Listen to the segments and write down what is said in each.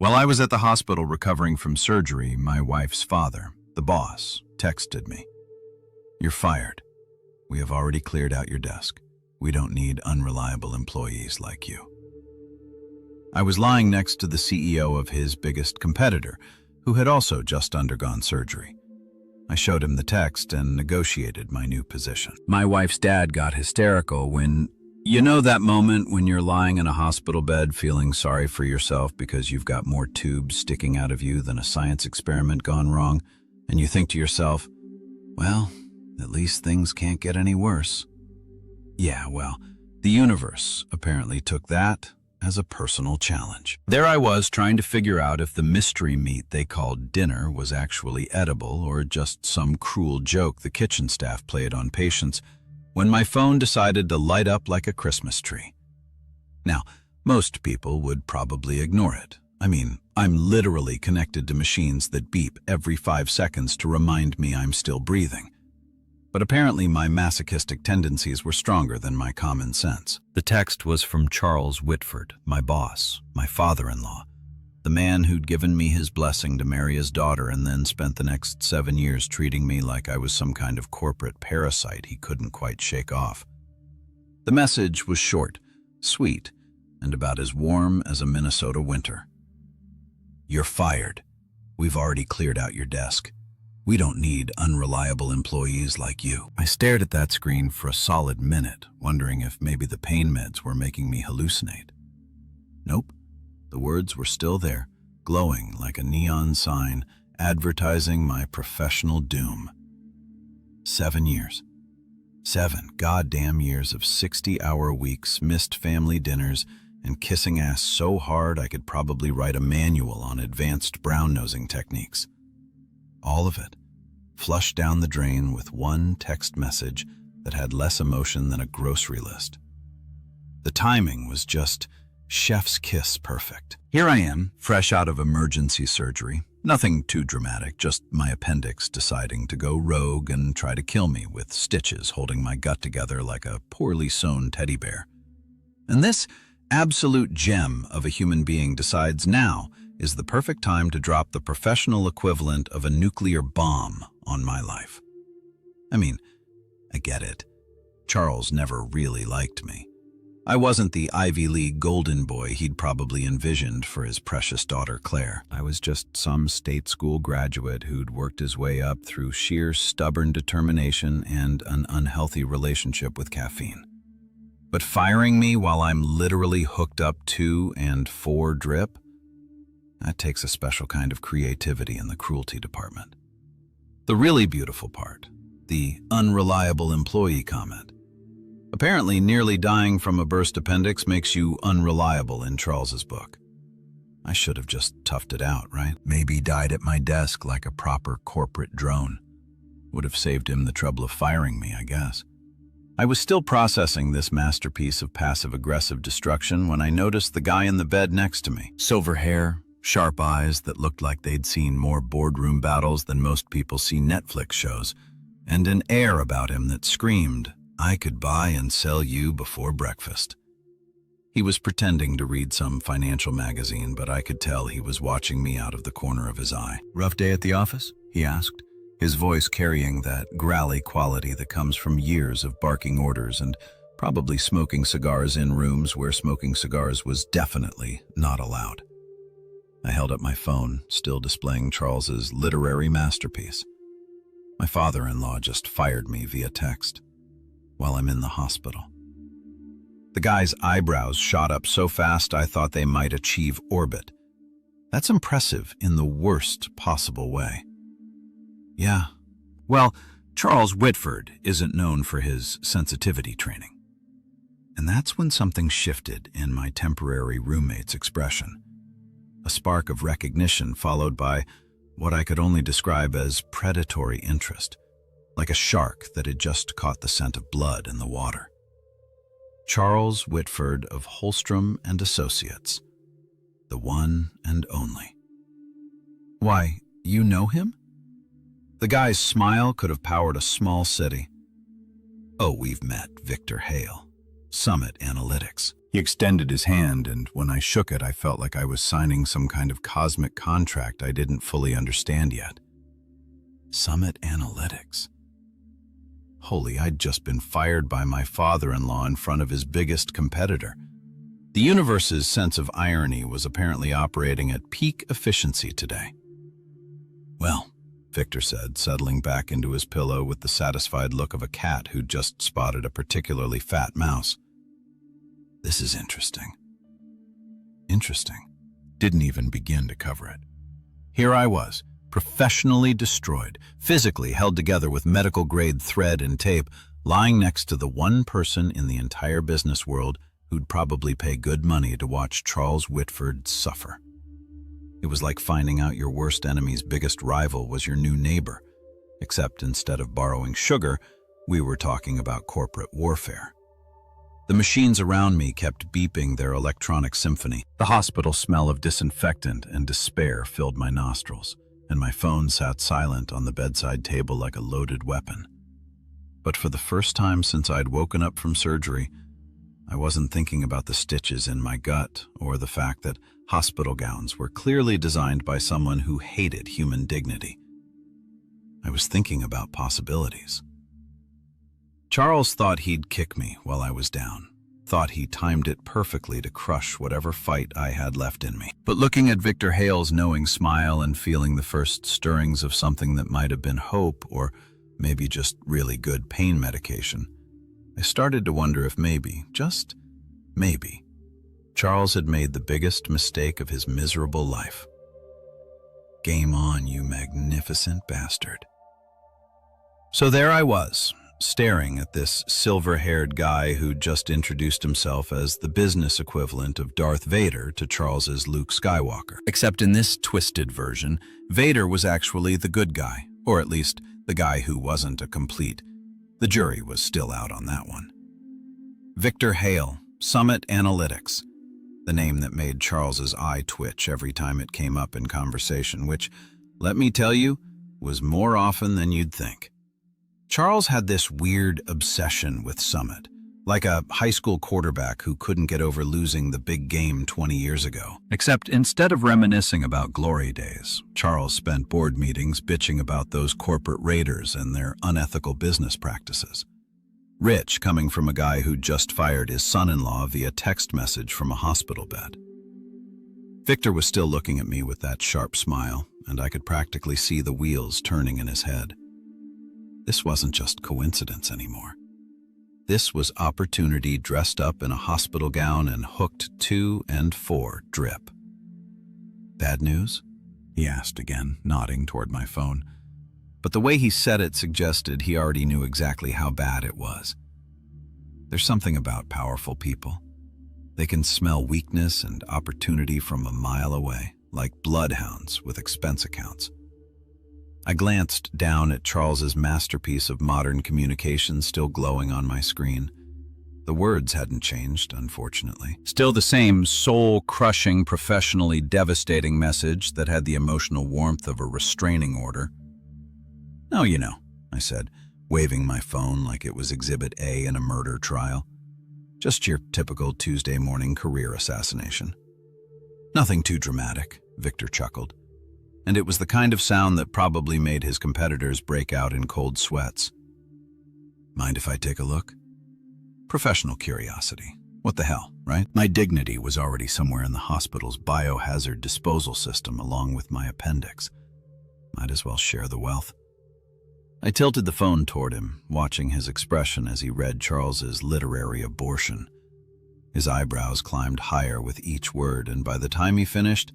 While I was at the hospital recovering from surgery, my wife's father, the boss, texted me. "You're fired. We have already cleared out your desk. We don't need unreliable employees like you." I was lying next to the CEO of his biggest competitor, who had also just undergone surgery. I showed him the text and negotiated my new position. My wife's dad got hysterical when, you know that moment when you're lying in a hospital bed feeling sorry for yourself because you've got more tubes sticking out of you than a science experiment gone wrong, and you think to yourself, well, at least things can't get any worse. Yeah, well, the universe apparently took that as a personal challenge. There I was trying to figure out if the mystery meat they called dinner was actually edible or just some cruel joke the kitchen staff played on patients, when my phone decided to light up like a Christmas tree. Now, most people would probably ignore it. I mean, I'm literally connected to machines that beep every 5 seconds to remind me I'm still breathing. But apparently my masochistic tendencies were stronger than my common sense. The text was from Charles Whitford, my boss, my father-in-law, the man who'd given me his blessing to marry his daughter and then spent the next 7 years treating me like I was some kind of corporate parasite he couldn't quite shake off. The message was short, sweet, and about as warm as a Minnesota winter. "You're fired. We've already cleared out your desk. We don't need unreliable employees like you." I stared at that screen for a solid minute, wondering if maybe the pain meds were making me hallucinate. Nope, the words were still there, glowing like a neon sign advertising my professional doom. 7 years. 7 goddamn years of 60-hour weeks, missed family dinners, and kissing ass so hard I could probably write a manual on advanced brown-nosing techniques. All of it, flushed down the drain with one text message that had less emotion than a grocery list. The timing was just chef's kiss perfect. Here I am, fresh out of emergency surgery. Nothing too dramatic, just my appendix deciding to go rogue and try to kill me with stitches holding my gut together like a poorly sewn teddy bear. And this absolute gem of a human being decides now is the perfect time to drop the professional equivalent of a nuclear bomb on my life. I mean, I get it. Charles never really liked me. I wasn't the Ivy League golden boy he'd probably envisioned for his precious daughter Claire. I was just some state school graduate who'd worked his way up through sheer stubborn determination and an unhealthy relationship with caffeine. But firing me while I'm literally hooked up 2 and 4 drip? That takes a special kind of creativity in the cruelty department. The really beautiful part, the unreliable employee comment. Apparently, nearly dying from a burst appendix makes you unreliable in Charles's book. I should have just toughed it out, right? Maybe died at my desk like a proper corporate drone. Would have saved him the trouble of firing me, I guess. I was still processing this masterpiece of passive-aggressive destruction when I noticed the guy in the bed next to me. Silver hair, sharp eyes that looked like they'd seen more boardroom battles than most people see Netflix shows, and an air about him that screamed, "I could buy and sell you before breakfast." He was pretending to read some financial magazine, but I could tell he was watching me out of the corner of his eye. "Rough day at the office?" he asked, his voice carrying that growly quality that comes from years of barking orders and probably smoking cigars in rooms where smoking cigars was definitely not allowed. I held up my phone, still displaying Charles's literary masterpiece. My father-in-law just fired me via text while I'm in the hospital. The guy's eyebrows shot up so fast I thought they might achieve orbit. That's impressive in the worst possible way. Yeah, well, Charles Whitford isn't known for his sensitivity training. And that's when something shifted in my temporary roommate's expression. A spark of recognition followed by what I could only describe as predatory interest, like a shark that had just caught the scent of blood in the water. Charles Whitford of Holstrom and Associates, the one and only. "Why, you know him?" The guy's smile could have powered a small city. "Oh, we've met Victor Hale. Summit Analytics. He extended his hand, and when I shook it, I felt like I was signing some kind of cosmic contract I didn't fully understand yet. Summit Analytics. Holy, I'd just been fired by my father-in-law in front of his biggest competitor. The universe's sense of irony was apparently operating at peak efficiency today. Well, Victor said, settling back into his pillow with the satisfied look of a cat who'd just spotted a particularly fat mouse. This is interesting. Interesting. Didn't even begin to cover it. Here I was, professionally destroyed, physically held together with medical-grade thread and tape, lying next to the one person in the entire business world who'd probably pay good money to watch Charles Whitford suffer. It was like finding out your worst enemy's biggest rival was your new neighbor, except instead of borrowing sugar, we were talking about corporate warfare. The machines around me kept beeping their electronic symphony. The hospital smell of disinfectant and despair filled my nostrils, and my phone sat silent on the bedside table like a loaded weapon. But for the first time since I'd woken up from surgery, I wasn't thinking about the stitches in my gut or the fact that hospital gowns were clearly designed by someone who hated human dignity. I was thinking about possibilities. Charles thought he'd kick me while I was down, thought he timed it perfectly to crush whatever fight I had left in me. But looking at Victor Hale's knowing smile and feeling the first stirrings of something that might have been hope or maybe just really good pain medication, I started to wonder if maybe, just maybe, Charles had made the biggest mistake of his miserable life. Game on, you magnificent bastard. So there I was, staring at this silver-haired guy who just introduced himself as the business equivalent of Darth Vader to Charles's Luke Skywalker. Except in this twisted version, Vader was actually the good guy, or at least the guy who wasn't a complete. The jury was still out on that one. Victor Hale, Summit Analytics, the name that made Charles's eye twitch every time it came up in conversation, which, let me tell you, was more often than you'd think. Charles had this weird obsession with Summit, like a high school quarterback who couldn't get over losing the big game 20 years ago. Except instead of reminiscing about glory days, Charles spent board meetings bitching about those corporate raiders and their unethical business practices. Rich coming from a guy who just fired his son-in-law via text message from a hospital bed. Victor was still looking at me with that sharp smile, and I could practically see the wheels turning in his head. This wasn't just coincidence anymore. This was opportunity dressed up in a hospital gown and hooked 2 and 4 drip. Bad news? He asked again, nodding toward my phone. But the way he said it suggested he already knew exactly how bad it was. There's something about powerful people. They can smell weakness and opportunity from a mile away, like bloodhounds with expense accounts. I glanced down at Charles's masterpiece of modern communication still glowing on my screen. The words hadn't changed, unfortunately. Still the same soul-crushing, professionally devastating message that had the emotional warmth of a restraining order. "Oh, you know," I said, waving my phone like it was Exhibit A in a murder trial. "Just your typical Tuesday morning career assassination." "Nothing too dramatic," Victor chuckled. And it was the kind of sound that probably made his competitors break out in cold sweats. "Mind if I take a look?" Professional curiosity. What the hell, right? My dignity was already somewhere in the hospital's biohazard disposal system along with my appendix. Might as well share the wealth. I tilted the phone toward him, watching his expression as he read Charles's literary abortion. His eyebrows climbed higher with each word, and by the time he finished,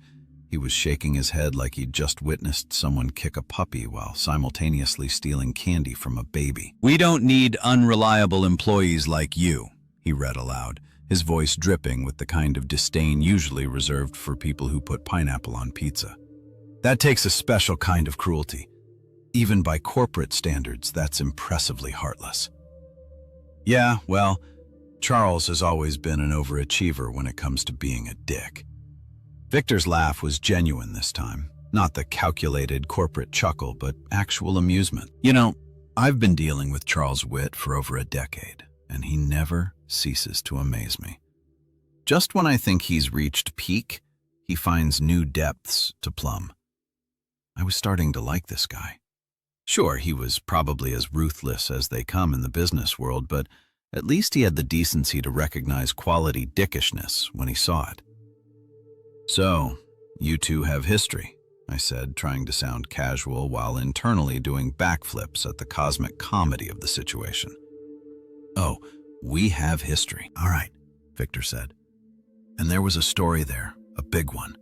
he was shaking his head like he'd just witnessed someone kick a puppy while simultaneously stealing candy from a baby. "We don't need unreliable employees like you," he read aloud, his voice dripping with the kind of disdain usually reserved for people who put pineapple on pizza. "That takes a special kind of cruelty. Even by corporate standards, that's impressively heartless." Yeah, well, Charles has always been an overachiever when it comes to being a dick. Victor's laugh was genuine this time, not the calculated corporate chuckle, but actual amusement. "You know, I've been dealing with Charles Witt for over a decade, and he never ceases to amaze me. Just when I think he's reached peak, he finds new depths to plumb. I was starting to like this guy. Sure, he was probably as ruthless as they come in the business world, but at least he had the decency to recognize quality dickishness when he saw it. "So, you two have history," I said, trying to sound casual while internally doing backflips at the cosmic comedy of the situation. "Oh, we have history. All right," Victor said. And there was a story there, a big one.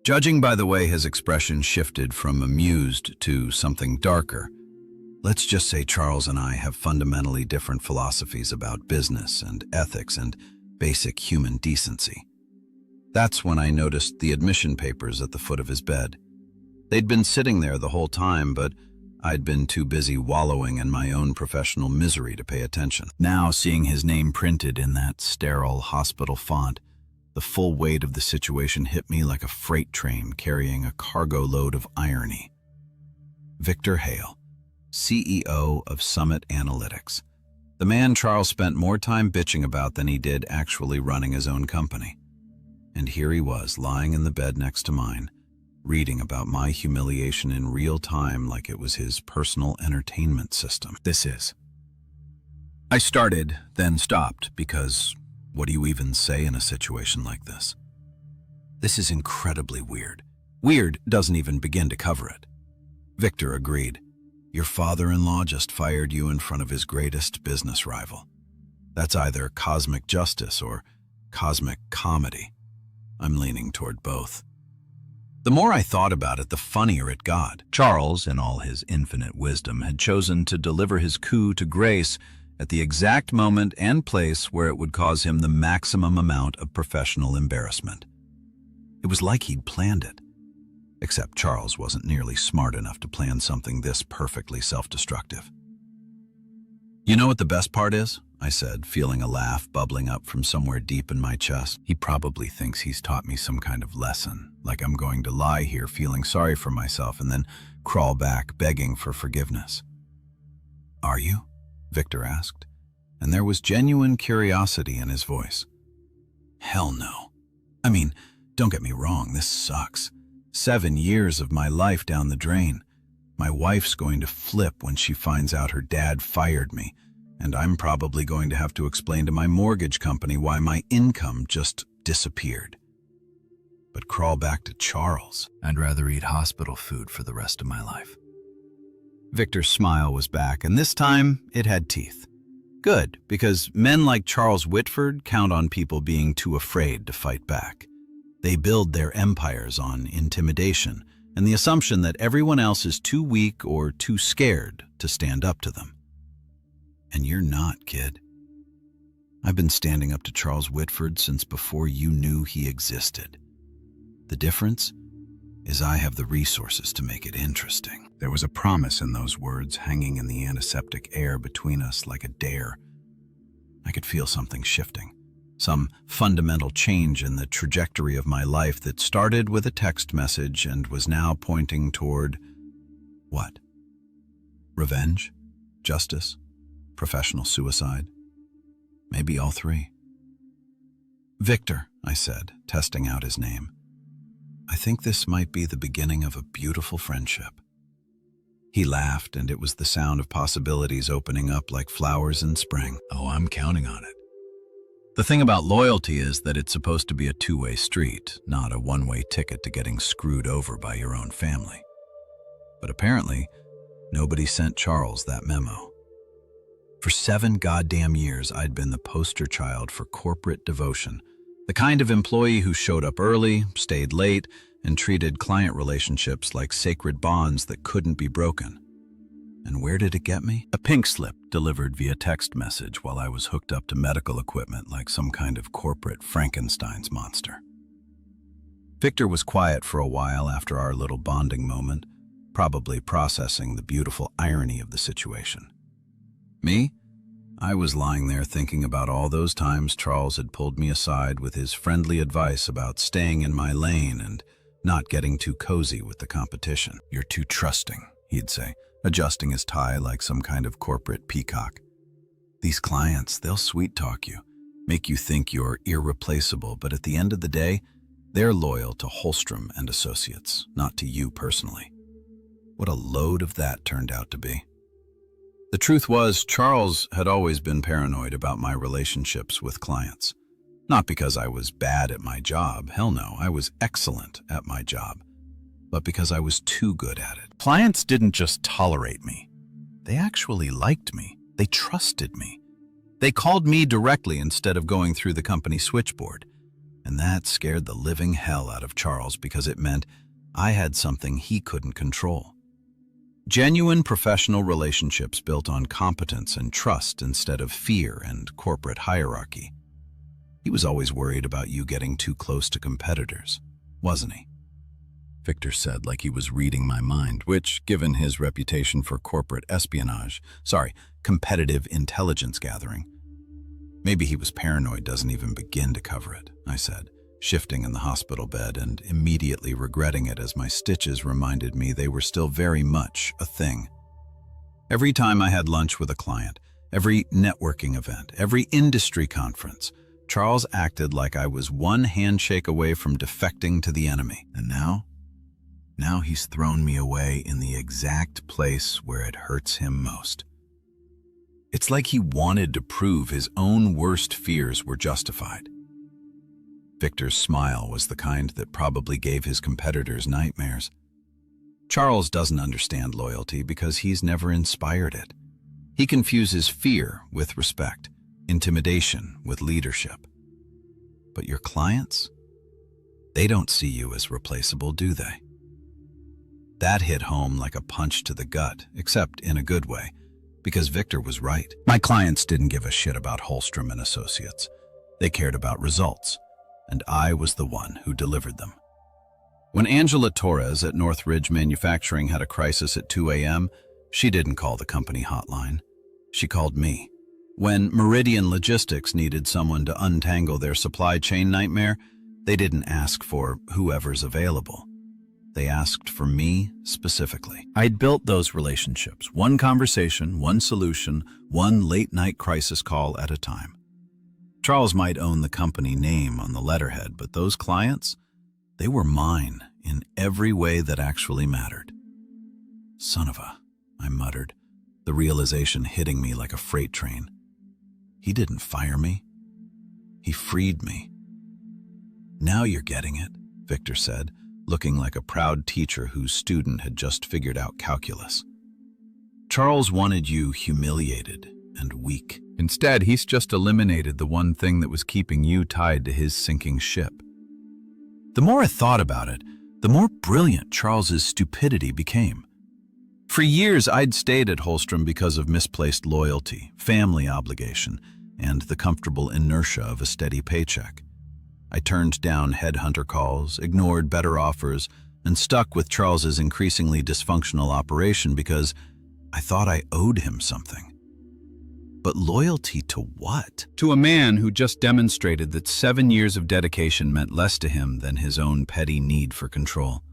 Judging by the way his expression shifted from amused to something darker, let's just say Charles and I have fundamentally different philosophies about business and ethics and basic human decency. That's when I noticed the admission papers at the foot of his bed. They'd been sitting there the whole time, but I'd been too busy wallowing in my own professional misery to pay attention. Now, seeing his name printed in that sterile hospital font, the full weight of the situation hit me like a freight train carrying a cargo load of irony. Victor Hale, CEO of Summit Analytics. The man Charles spent more time bitching about than he did actually running his own company. And here he was, lying in the bed next to mine, reading about my humiliation in real time like it was his personal entertainment system. I started, then stopped, because what do you even say in a situation like this? This is incredibly weird. Weird doesn't even begin to cover it. Victor agreed. Your father-in-law just fired you in front of his greatest business rival. That's either cosmic justice or cosmic comedy. I'm leaning toward both. The more I thought about it, the funnier it got. Charles, in all his infinite wisdom, had chosen to deliver his coup to Grace at the exact moment and place where it would cause him the maximum amount of professional embarrassment. It was like he'd planned it. Except Charles wasn't nearly smart enough to plan something this perfectly self-destructive. "You know what the best part is?" I said, feeling a laugh bubbling up from somewhere deep in my chest. He probably thinks he's taught me some kind of lesson, like I'm going to lie here feeling sorry for myself and then crawl back begging for forgiveness. "Are you?" Victor asked, and there was genuine curiosity in his voice. "Hell no. I mean, don't get me wrong, this sucks. 7 years of my life down the drain. My wife's going to flip when she finds out her dad fired me, and I'm probably going to have to explain to my mortgage company why my income just disappeared. But crawl back to Charles. I'd rather eat hospital food for the rest of my life." Victor's smile was back, and this time it had teeth. Good, because men like Charles Whitford count on people being too afraid to fight back. They build their empires on intimidation and the assumption that everyone else is too weak or too scared to stand up to them. And you're not, kid. I've been standing up to Charles Whitford since before you knew he existed. The difference is I have the resources to make it interesting. There was a promise in those words hanging in the antiseptic air between us like a dare. I could feel something shifting, some fundamental change in the trajectory of my life that started with a text message and was now pointing toward what? Revenge? Justice? Professional suicide? Maybe all three. "Victor," I said, testing out his name. "I think this might be the beginning of a beautiful friendship." He laughed, and it was the sound of possibilities opening up like flowers in spring. "Oh, I'm counting on it." The thing about loyalty is that it's supposed to be a two-way street, not a one-way ticket to getting screwed over by your own family. But apparently, nobody sent Charles that memo. For 7 goddamn years, I'd been the poster child for corporate devotion, the kind of employee who showed up early, stayed late, and treated client relationships like sacred bonds that couldn't be broken. And where did it get me? A pink slip delivered via text message while I was hooked up to medical equipment like some kind of corporate Frankenstein's monster. Victor was quiet for a while after our little bonding moment, probably processing the beautiful irony of the situation. Me? I was lying there thinking about all those times Charles had pulled me aside with his friendly advice about staying in my lane and not getting too cozy with the competition. "You're too trusting," he'd say, adjusting his tie like some kind of corporate peacock. "These clients, they'll sweet-talk you. make you think you're irreplaceable, but at the end of the day, they're loyal to Holstrom and Associates, not to you personally. What a load of that turned out to be. The truth was, Charles had always been paranoid about my relationships with clients. Not because I was bad at my job, hell no, I was excellent at my job, but because I was too good at it. Clients didn't just tolerate me. They actually liked me. They trusted me. They called me directly instead of going through the company switchboard. And that scared the living hell out of Charles because it meant I had something he couldn't control. Genuine professional relationships built on competence and trust instead of fear and corporate hierarchy. He was always worried about you getting too close to competitors, wasn't he? Victor said like he was reading my mind, which, given his reputation for corporate competitive intelligence gathering. Maybe he was paranoid doesn't even begin to cover it, I said, shifting in the hospital bed and immediately regretting it as my stitches reminded me they were still very much a thing. Every time I had lunch with a client, every networking event, every industry conference, Charles acted like I was one handshake away from defecting to the enemy. And now he's thrown me away in the exact place where it hurts him most. It's like he wanted to prove his own worst fears were justified. Victor's smile was the kind that probably gave his competitors nightmares. Charles doesn't understand loyalty because he's never inspired it. He confuses fear with respect, intimidation with leadership. But your clients? They don't see you as replaceable, do they? That hit home like a punch to the gut, except in a good way, because Victor was right. My clients didn't give a shit about Holstrom and Associates. They cared about results, and I was the one who delivered them. When Angela Torres at Northridge Manufacturing had a crisis at 2 a.m., she didn't call the company hotline. She called me. When Meridian Logistics needed someone to untangle their supply chain nightmare, they didn't ask for whoever's available. They asked for me specifically. I'd built those relationships, one conversation, one solution, one late-night crisis call at a time. Charles might own the company name on the letterhead, but those clients, they were mine in every way that actually mattered. Son of a, I muttered, the realization hitting me like a freight train. He didn't fire me. He freed me. Now you're getting it, Victor said, looking like a proud teacher whose student had just figured out calculus. Charles wanted you humiliated and weak. Instead, he's just eliminated the one thing that was keeping you tied to his sinking ship. The more I thought about it, the more brilliant Charles's stupidity became. For years, I'd stayed at Holstrom because of misplaced loyalty, family obligation, and the comfortable inertia of a steady paycheck. I turned down headhunter calls, ignored better offers, and stuck with Charles's increasingly dysfunctional operation because I thought I owed him something. But loyalty to what? To a man who just demonstrated that 7 years of dedication meant less to him than his own petty need for control.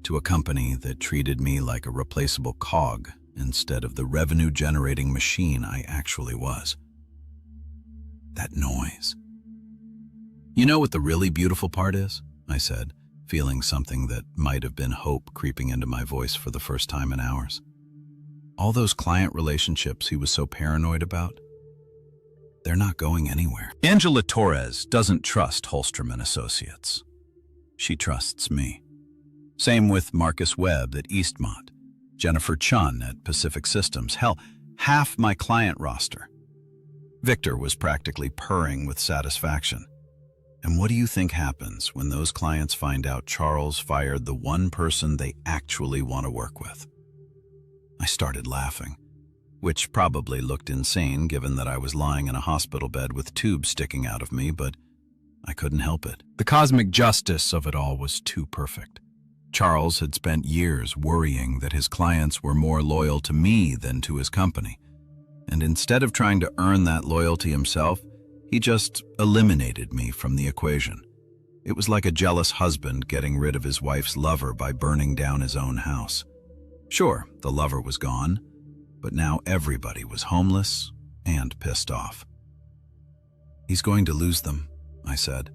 To a company that treated me like a replaceable cog instead of the revenue-generating machine I actually was. That noise. You know what the really beautiful part is? I said, feeling something that might have been hope creeping into my voice for the first time in hours. All those client relationships he was so paranoid about, they're not going anywhere. Angela Torres doesn't trust Holstrom and Associates. She trusts me. Same with Marcus Webb at Eastmont, Jennifer Chun at Pacific Systems, hell, half my client roster. Victor was practically purring with satisfaction. And what do you think happens when those clients find out Charles fired the one person they actually want to work with? I started laughing, which probably looked insane given that I was lying in a hospital bed with tubes sticking out of me, but I couldn't help it. The cosmic justice of it all was too perfect. Charles had spent years worrying that his clients were more loyal to me than to his company, and instead of trying to earn that loyalty himself, he just eliminated me from the equation. It was like a jealous husband getting rid of his wife's lover by burning down his own house. Sure, the lover was gone, but now everybody was homeless and pissed off. He's going to lose them, I said,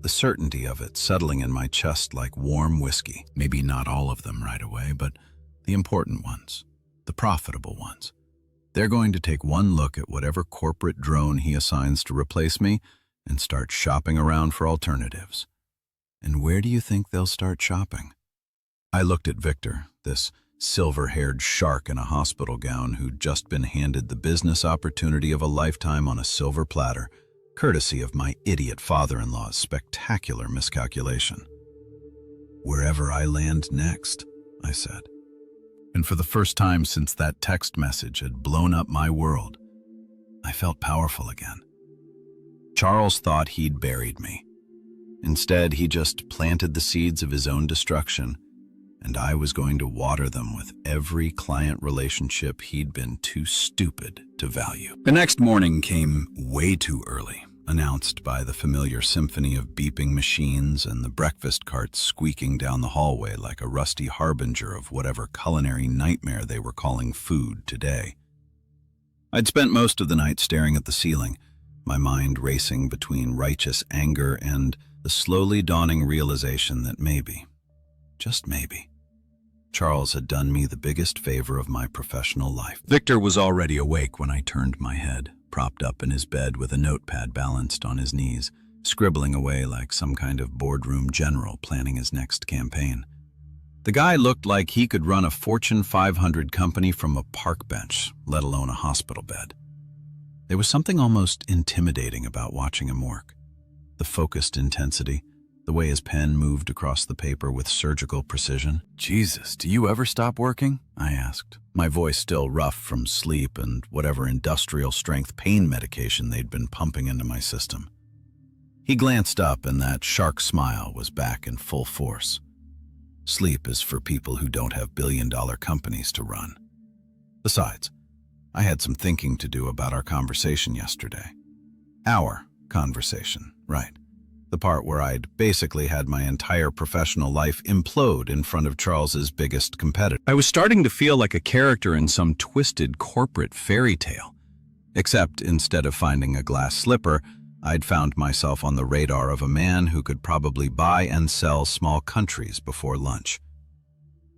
the certainty of it settling in my chest like warm whiskey. Maybe not all of them right away, but the important ones, the profitable ones. They're going to take one look at whatever corporate drone he assigns to replace me and start shopping around for alternatives. And where do you think they'll start shopping? I looked at Victor, this silver-haired shark in a hospital gown who'd just been handed the business opportunity of a lifetime on a silver platter, courtesy of my idiot father-in-law's spectacular miscalculation. Wherever I land next, I said. And for the first time since that text message had blown up my world, I felt powerful again. Charles thought he'd buried me. Instead, he just planted the seeds of his own destruction, and I was going to water them with every client relationship he'd been too stupid to value. The next morning came way too early, announced by the familiar symphony of beeping machines and the breakfast carts squeaking down the hallway like a rusty harbinger of whatever culinary nightmare they were calling food today. I'd spent most of the night staring at the ceiling, my mind racing between righteous anger and the slowly dawning realization that maybe, just maybe, Charles had done me the biggest favor of my professional life. Victor was already awake when I turned my head, propped up in his bed with a notepad balanced on his knees, scribbling away like some kind of boardroom general planning his next campaign. The guy looked like he could run a Fortune 500 company from a park bench, let alone a hospital bed. There was something almost intimidating about watching him work. The focused intensity, the way his pen moved across the paper with surgical precision. "Jesus, do you ever stop working?" I asked, my voice still rough from sleep and whatever industrial-strength pain medication they'd been pumping into my system. He glanced up and that shark smile was back in full force. Sleep is for people who don't have billion-dollar companies to run. Besides, I had some thinking to do about our conversation yesterday. Our conversation, right. The part where I'd basically had my entire professional life implode in front of Charles's biggest competitor. I was starting to feel like a character in some twisted corporate fairy tale. Except instead of finding a glass slipper, I'd found myself on the radar of a man who could probably buy and sell small countries before lunch.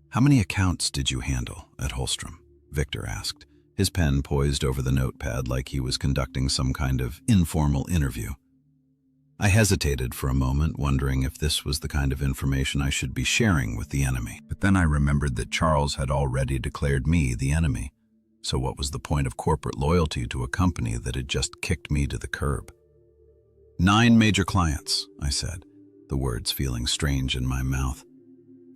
"How many accounts did you handle at Holstrom?" Victor asked, his pen poised over the notepad like he was conducting some kind of informal interview. I hesitated for a moment, wondering if this was the kind of information I should be sharing with the enemy. But then I remembered that Charles had already declared me the enemy. So what was the point of corporate loyalty to a company that had just kicked me to the curb? 9 major clients, I said, the words feeling strange in my mouth.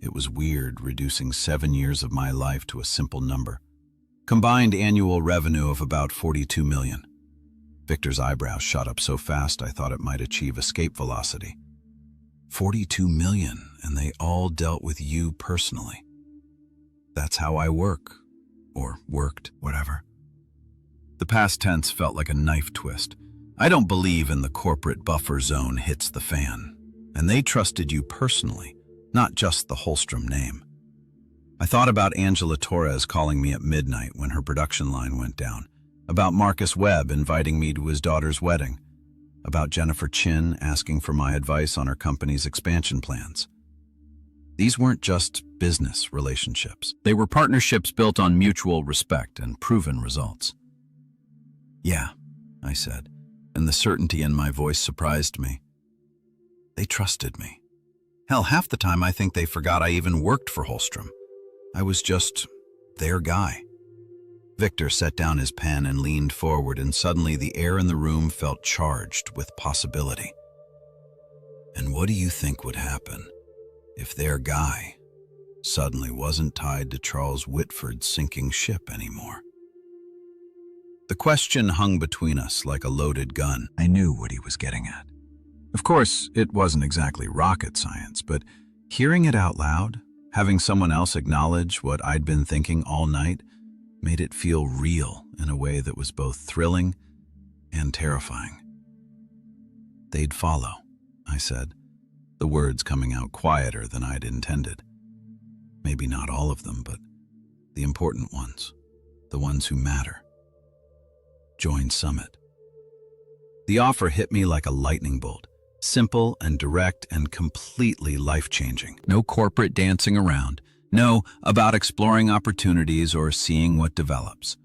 It was weird reducing 7 years of my life to a simple number. Combined annual revenue of about 42 million. Victor's eyebrows shot up so fast I thought it might achieve escape velocity. 42 million, and they all dealt with you personally. That's how I work. Or worked, whatever. The past tense felt like a knife twist. I don't believe in the corporate buffer zone hits the fan. And they trusted you personally, not just the Holstrom name. I thought about Angela Torres calling me at midnight when her production line went down, about Marcus Webb inviting me to his daughter's wedding, about Jennifer Chin asking for my advice on her company's expansion plans. These weren't just business relationships. They were partnerships built on mutual respect and proven results. "Yeah," I said, and the certainty in my voice surprised me. They trusted me. Hell, half the time I think they forgot I even worked for Holstrom. I was just their guy. Victor set down his pen and leaned forward, and suddenly the air in the room felt charged with possibility. And what do you think would happen if their guy suddenly wasn't tied to Charles Whitford's sinking ship anymore? The question hung between us like a loaded gun. I knew what he was getting at. Of course, it wasn't exactly rocket science, but hearing it out loud, having someone else acknowledge what I'd been thinking all night, made it feel real in a way that was both thrilling and terrifying. "They'd follow," I said, the words coming out quieter than I'd intended. Maybe not all of them, but the important ones, the ones who matter. Join Summit. The offer hit me like a lightning bolt. Simple and direct and completely life-changing. No corporate dancing around. No about exploring opportunities or seeing what develops.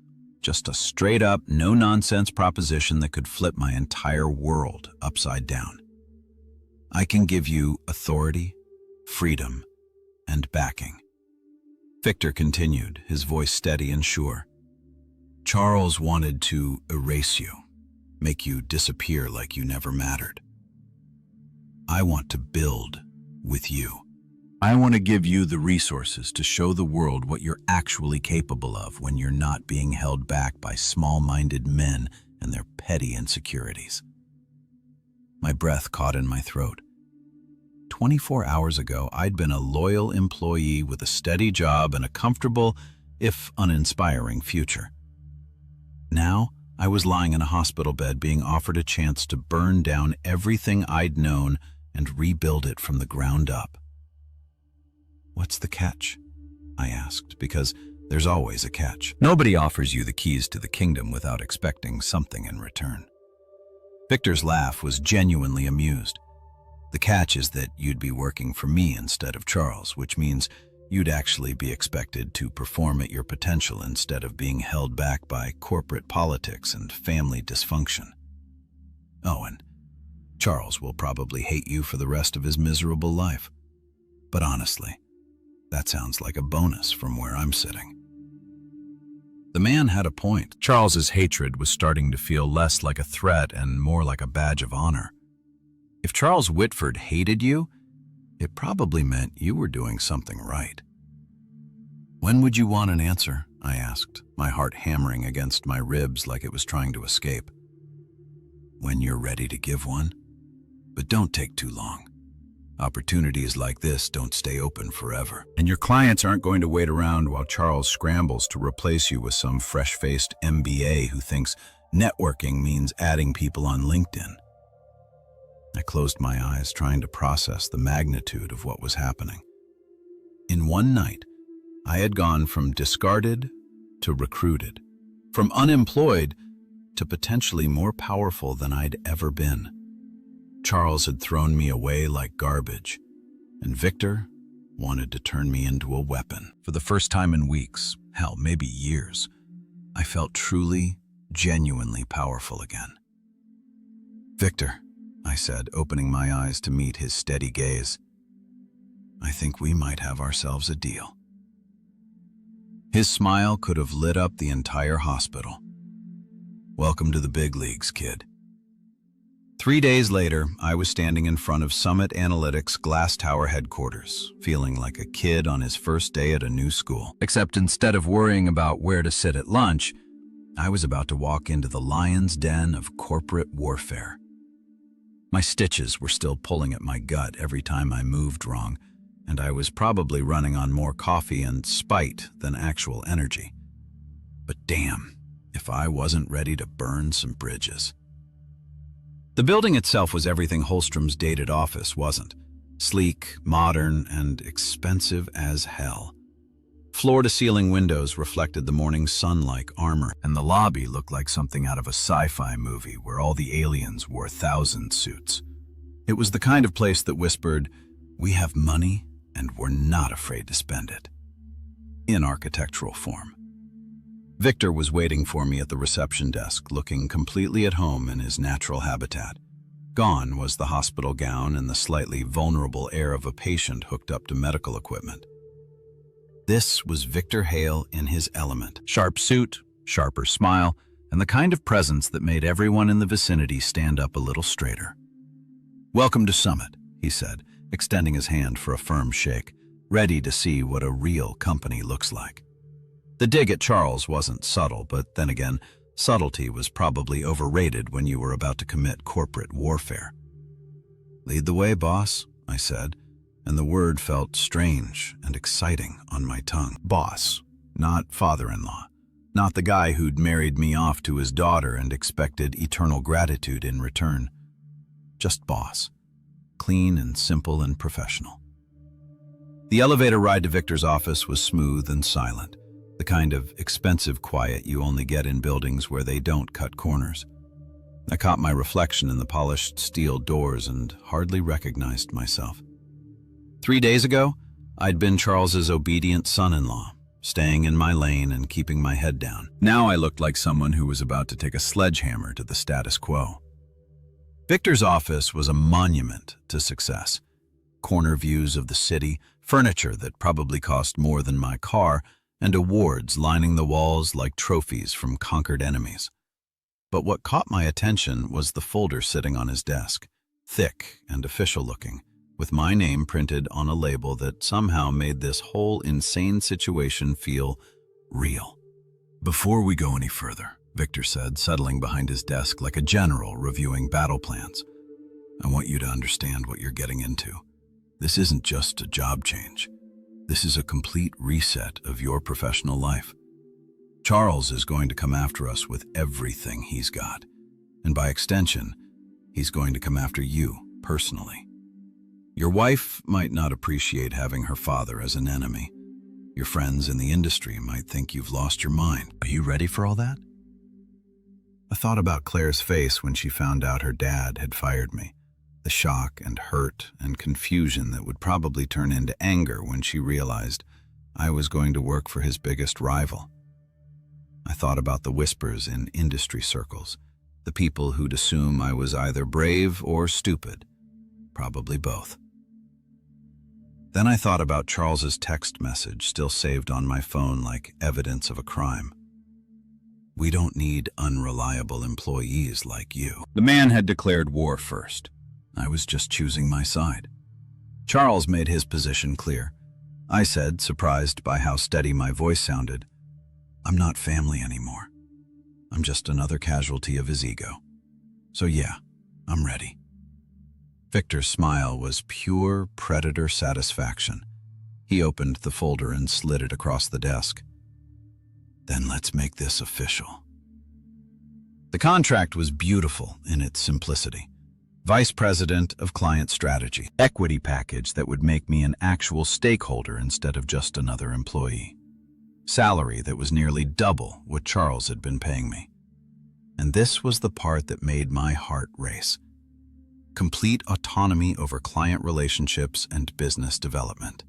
Just a straight-up, no-nonsense proposition that could flip my entire world upside down. I can give you authority, freedom, and backing. Victor continued, his voice steady and sure. Charles wanted to erase you, make you disappear like you never mattered. I want to build with you. I want to give you the resources to show the world what you're actually capable of when you're not being held back by small-minded men and their petty insecurities. My breath caught in my throat. 24 hours ago, I'd been a loyal employee with a steady job and a comfortable, if uninspiring, future. Now, I was lying in a hospital bed being offered a chance to burn down everything I'd known and rebuild it from the ground up. What's the catch? I asked, because there's always a catch. Nobody offers you the keys to the kingdom without expecting something in return. Victor's laugh was genuinely amused. The catch is that you'd be working for me instead of Charles, which means you'd actually be expected to perform at your potential instead of being held back by corporate politics and family dysfunction. Oh, and Charles will probably hate you for the rest of his miserable life. But honestly, that sounds like a bonus from where I'm sitting. The man had a point. Charles's hatred was starting to feel less like a threat and more like a badge of honor. If Charles Whitford hated you, it probably meant you were doing something right. When would you want an answer? I asked, my heart hammering against my ribs like it was trying to escape. When you're ready to give one. But don't take too long. Opportunities like this don't stay open forever. And your clients aren't going to wait around while Charles scrambles to replace you with some fresh-faced MBA who thinks networking means adding people on LinkedIn. I closed my eyes, trying to process the magnitude of what was happening. In one night, I had gone from discarded to recruited, from unemployed to potentially more powerful than I'd ever been. Charles had thrown me away like garbage, and Victor wanted to turn me into a weapon. For the first time in weeks, hell, maybe years, I felt truly, genuinely powerful again. Victor, I said, opening my eyes to meet his steady gaze, I think we might have ourselves a deal. His smile could have lit up the entire hospital. Welcome to the big leagues, kid. 3 days later, I was standing in front of Summit Analytics Glass Tower headquarters, feeling like a kid on his first day at a new school. Except instead of worrying about where to sit at lunch, I was about to walk into the lion's den of corporate warfare. My stitches were still pulling at my gut every time I moved wrong, and I was probably running on more coffee and spite than actual energy. But damn, if I wasn't ready to burn some bridges. The building itself was everything Holstrom's dated office wasn't. Sleek, modern, and expensive as hell. Floor-to-ceiling windows reflected the morning sun like armor, and the lobby looked like something out of a sci-fi movie where all the aliens wore 1,000 suits. It was the kind of place that whispered, "We have money, and we're not afraid to spend it." In architectural form. Victor was waiting for me at the reception desk, looking completely at home in his natural habitat. Gone was the hospital gown and the slightly vulnerable air of a patient hooked up to medical equipment. This was Victor Hale in his element. Sharp suit, sharper smile, and the kind of presence that made everyone in the vicinity stand up a little straighter. "Welcome to Summit," he said, extending his hand for a firm shake, ready to see what a real company looks like. The dig at Charles wasn't subtle, but then again, subtlety was probably overrated when you were about to commit corporate warfare. "Lead the way, boss," I said, and the word felt strange and exciting on my tongue. Boss, not father-in-law, not the guy who'd married me off to his daughter and expected eternal gratitude in return. Just boss, clean and simple and professional. The elevator ride to Victor's office was smooth and silent. The kind of expensive quiet you only get in buildings where they don't cut corners. I caught my reflection in the polished steel doors and hardly recognized myself. 3 days ago, I'd been Charles's obedient son-in-law, staying in my lane and keeping my head down. Now I looked like someone who was about to take a sledgehammer to the status quo. Victor's office was a monument to success. Corner views of the city, furniture that probably cost more than my car, and awards lining the walls like trophies from conquered enemies. But what caught my attention was the folder sitting on his desk, thick and official-looking, with my name printed on a label that somehow made this whole insane situation feel real. "Before we go any further," Victor said, settling behind his desk like a general reviewing battle plans, "I want you to understand what you're getting into. This isn't just a job change. This is a complete reset of your professional life. Charles is going to come after us with everything he's got, and by extension, he's going to come after you personally. Your wife might not appreciate having her father as an enemy. Your friends in the industry might think you've lost your mind. Are you ready for all that?" I thought about Claire's face when she found out her dad had fired me, the shock and hurt and confusion that would probably turn into anger when she realized I was going to work for his biggest rival. I thought about the whispers in industry circles, the people who'd assume I was either brave or stupid, probably both. Then I thought about Charles's text message still saved on my phone like evidence of a crime. "We don't need unreliable employees like you." The man had declared war first. I was just choosing my side. Charles made his position clear. I said, surprised by how steady my voice sounded, "I'm not family anymore. I'm just another casualty of his ego. So yeah, I'm ready." Victor's smile was pure predator satisfaction. He opened the folder and slid it across the desk. "Then let's make this official." The contract was beautiful in its simplicity. Vice President of Client Strategy, equity package that would make me an actual stakeholder instead of just another employee. Salary that was nearly double what Charles had been paying me. And this was the part that made my heart race. Complete autonomy over client relationships and business development.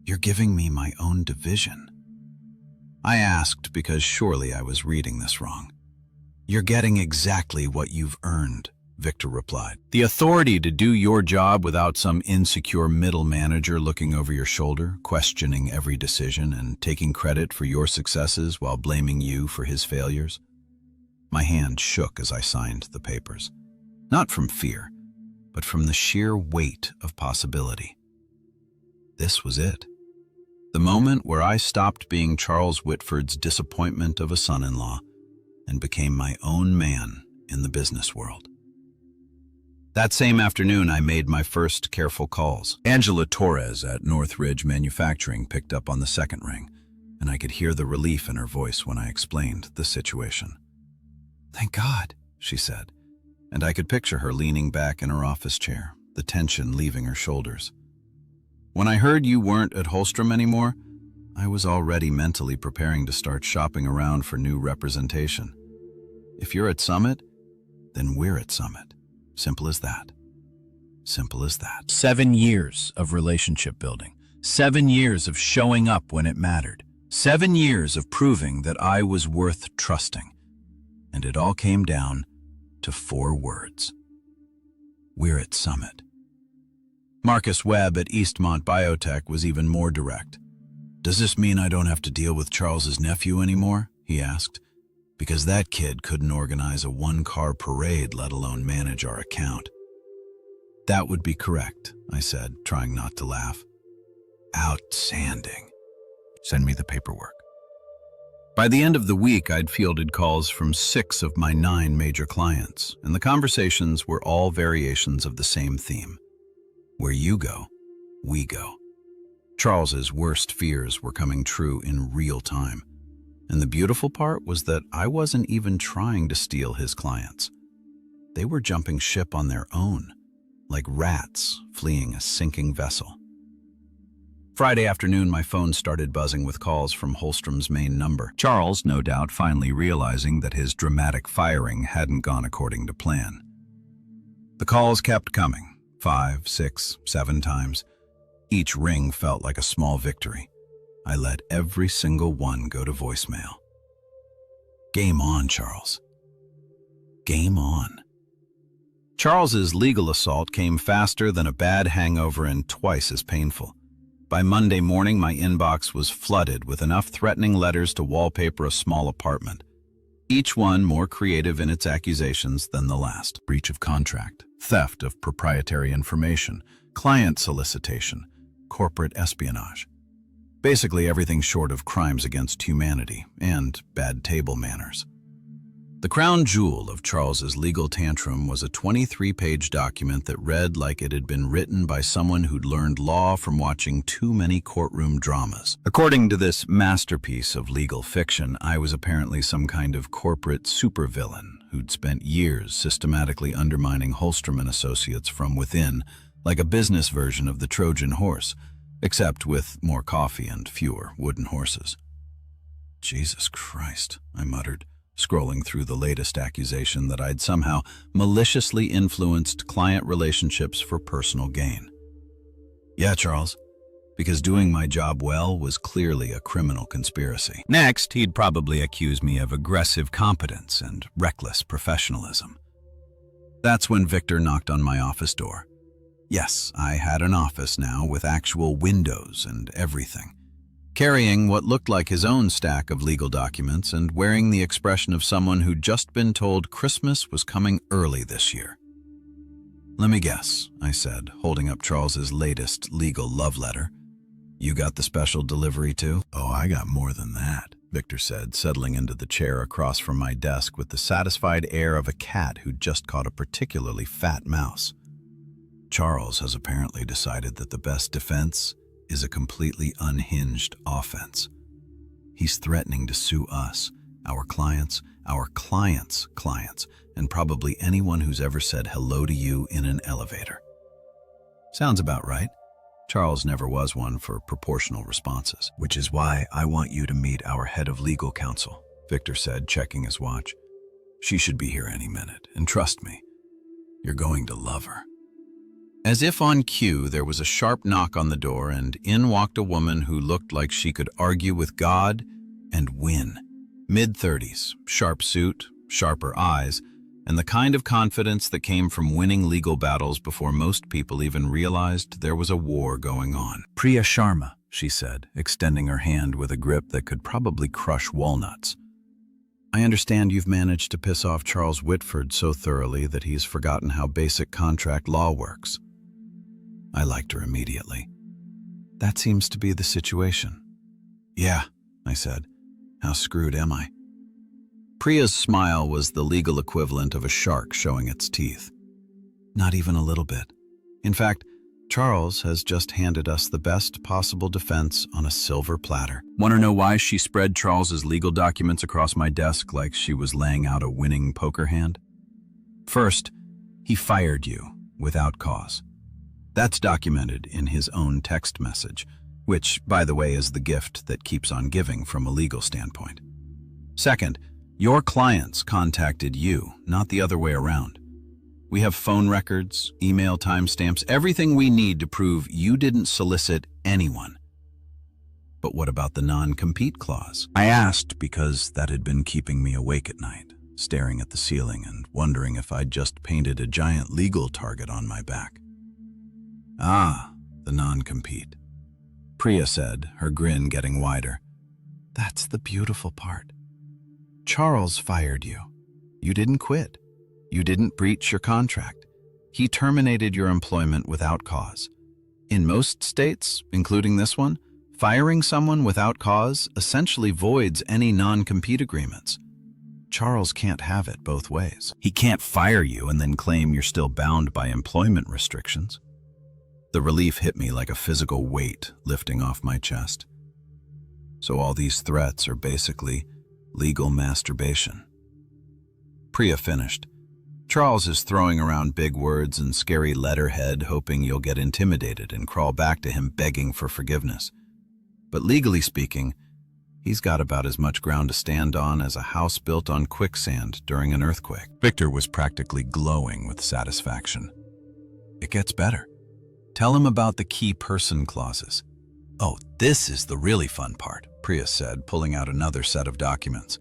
"You're giving me my own division?" I asked because surely I was reading this wrong. "You're getting exactly what you've earned," Victor replied. "The authority to do your job without some insecure middle manager looking over your shoulder, questioning every decision and taking credit for your successes while blaming you for his failures." My hand shook as I signed the papers. Not from fear, but from the sheer weight of possibility. This was it. The moment where I stopped being Charles Whitford's disappointment of a son-in-law and became my own man in the business world. That same afternoon, I made my first careful calls. Angela Torres at Northridge Manufacturing picked up on the second ring, and I could hear the relief in her voice when I explained the situation. "Thank God," she said, and I could picture her leaning back in her office chair, the tension leaving her shoulders. "When I heard you weren't at Holstrom anymore, I was already mentally preparing to start shopping around for new representation. If you're at Summit, then we're at Summit. Simple as that. Simple as that." 7 years of relationship building. 7 years of showing up when it mattered. 7 years of proving that I was worth trusting. And it all came down to 4 words. We're at Summit. Marcus Webb at Eastmont Biotech was even more direct. "Does this mean I don't have to deal with Charles's nephew anymore?" he asked. "Because that kid couldn't organize a 1-car parade, let alone manage our account." "That would be correct," I said, trying not to laugh. "Outstanding. Send me the paperwork." By the end of the week, I'd fielded calls from 6 of my 9 major clients, and the conversations were all variations of the same theme. Where you go, we go. Charles's worst fears were coming true in real time. And the beautiful part was that I wasn't even trying to steal his clients. They were jumping ship on their own, like rats fleeing a sinking vessel. Friday afternoon, my phone started buzzing with calls from Holstrom's main number. Charles, no doubt, finally realizing that his dramatic firing hadn't gone according to plan. The calls kept coming, 5, 6, 7 times. Each ring felt like a small victory. I let every single one go to voicemail. Game on, Charles. Game on. Charles's legal assault came faster than a bad hangover and twice as painful. By Monday morning, my inbox was flooded with enough threatening letters to wallpaper a small apartment, each one more creative in its accusations than the last. Breach of contract, theft of proprietary information, client solicitation, corporate espionage. Basically everything short of crimes against humanity and bad table manners. The crown jewel of Charles's legal tantrum was a 23-page document that read like it had been written by someone who'd learned law from watching too many courtroom dramas. According to this masterpiece of legal fiction, I was apparently some kind of corporate supervillain who'd spent years systematically undermining Holstrom and Associates from within, like a business version of the Trojan horse, except with more coffee and fewer wooden horses. Jesus Christ, I muttered, scrolling through the latest accusation that I'd somehow maliciously influenced client relationships for personal gain. Yeah, Charles, because doing my job well was clearly a criminal conspiracy. Next, he'd probably accuse me of aggressive competence and reckless professionalism. That's when Victor knocked on my office door. Yes, I had an office now with actual windows and everything, carrying what looked like his own stack of legal documents and wearing the expression of someone who'd just been told Christmas was coming early this year. Let me guess, I said, holding up Charles's latest legal love letter. You got the special delivery too? Oh, I got more than that, Victor said, settling into the chair across from my desk with the satisfied air of a cat who'd just caught a particularly fat mouse. Charles has apparently decided that the best defense is a completely unhinged offense. He's threatening to sue us, our clients' clients, and probably anyone who's ever said hello to you in an elevator. Sounds about right. Charles never was one for proportional responses, which is why I want you to meet our head of legal counsel, Victor said, checking his watch. She should be here any minute, and trust me, you're going to love her. As if on cue, there was a sharp knock on the door, and in walked a woman who looked like she could argue with God and win. Mid-30s, sharp suit, sharper eyes, and the kind of confidence that came from winning legal battles before most people even realized there was a war going on. Priya Sharma, she said, extending her hand with a grip that could probably crush walnuts. I understand you've managed to piss off Charles Whitford so thoroughly that he's forgotten how basic contract law works. I liked her immediately. That seems to be the situation. Yeah, I said. How screwed am I? Priya's smile was the legal equivalent of a shark showing its teeth. Not even a little bit. In fact, Charles has just handed us the best possible defense on a silver platter. Want to know why she spread Charles's legal documents across my desk like she was laying out a winning poker hand? First, he fired you without cause. That's documented in his own text message, which, by the way, is the gift that keeps on giving from a legal standpoint. Second, your clients contacted you, not the other way around. We have phone records, email timestamps, everything we need to prove you didn't solicit anyone. But what about the non-compete clause? I asked because that had been keeping me awake at night, staring at the ceiling and wondering if I'd just painted a giant legal target on my back. Ah, the non-compete. Priya said, her grin getting wider. That's the beautiful part. Charles fired you. You didn't quit. You didn't breach your contract. He terminated your employment without cause. In most states, including this one, firing someone without cause essentially voids any non-compete agreements. Charles can't have it both ways. He can't fire you and then claim you're still bound by employment restrictions. The relief hit me like a physical weight lifting off my chest. So all these threats are basically legal masturbation. Priya finished. Charles is throwing around big words and scary letterhead, hoping you'll get intimidated and crawl back to him begging for forgiveness. But legally speaking, he's got about as much ground to stand on as a house built on quicksand during an earthquake. Victor was practically glowing with satisfaction. It gets better. Tell him about the key person clauses. Oh, this is the really fun part, Priya said, pulling out another set of documents.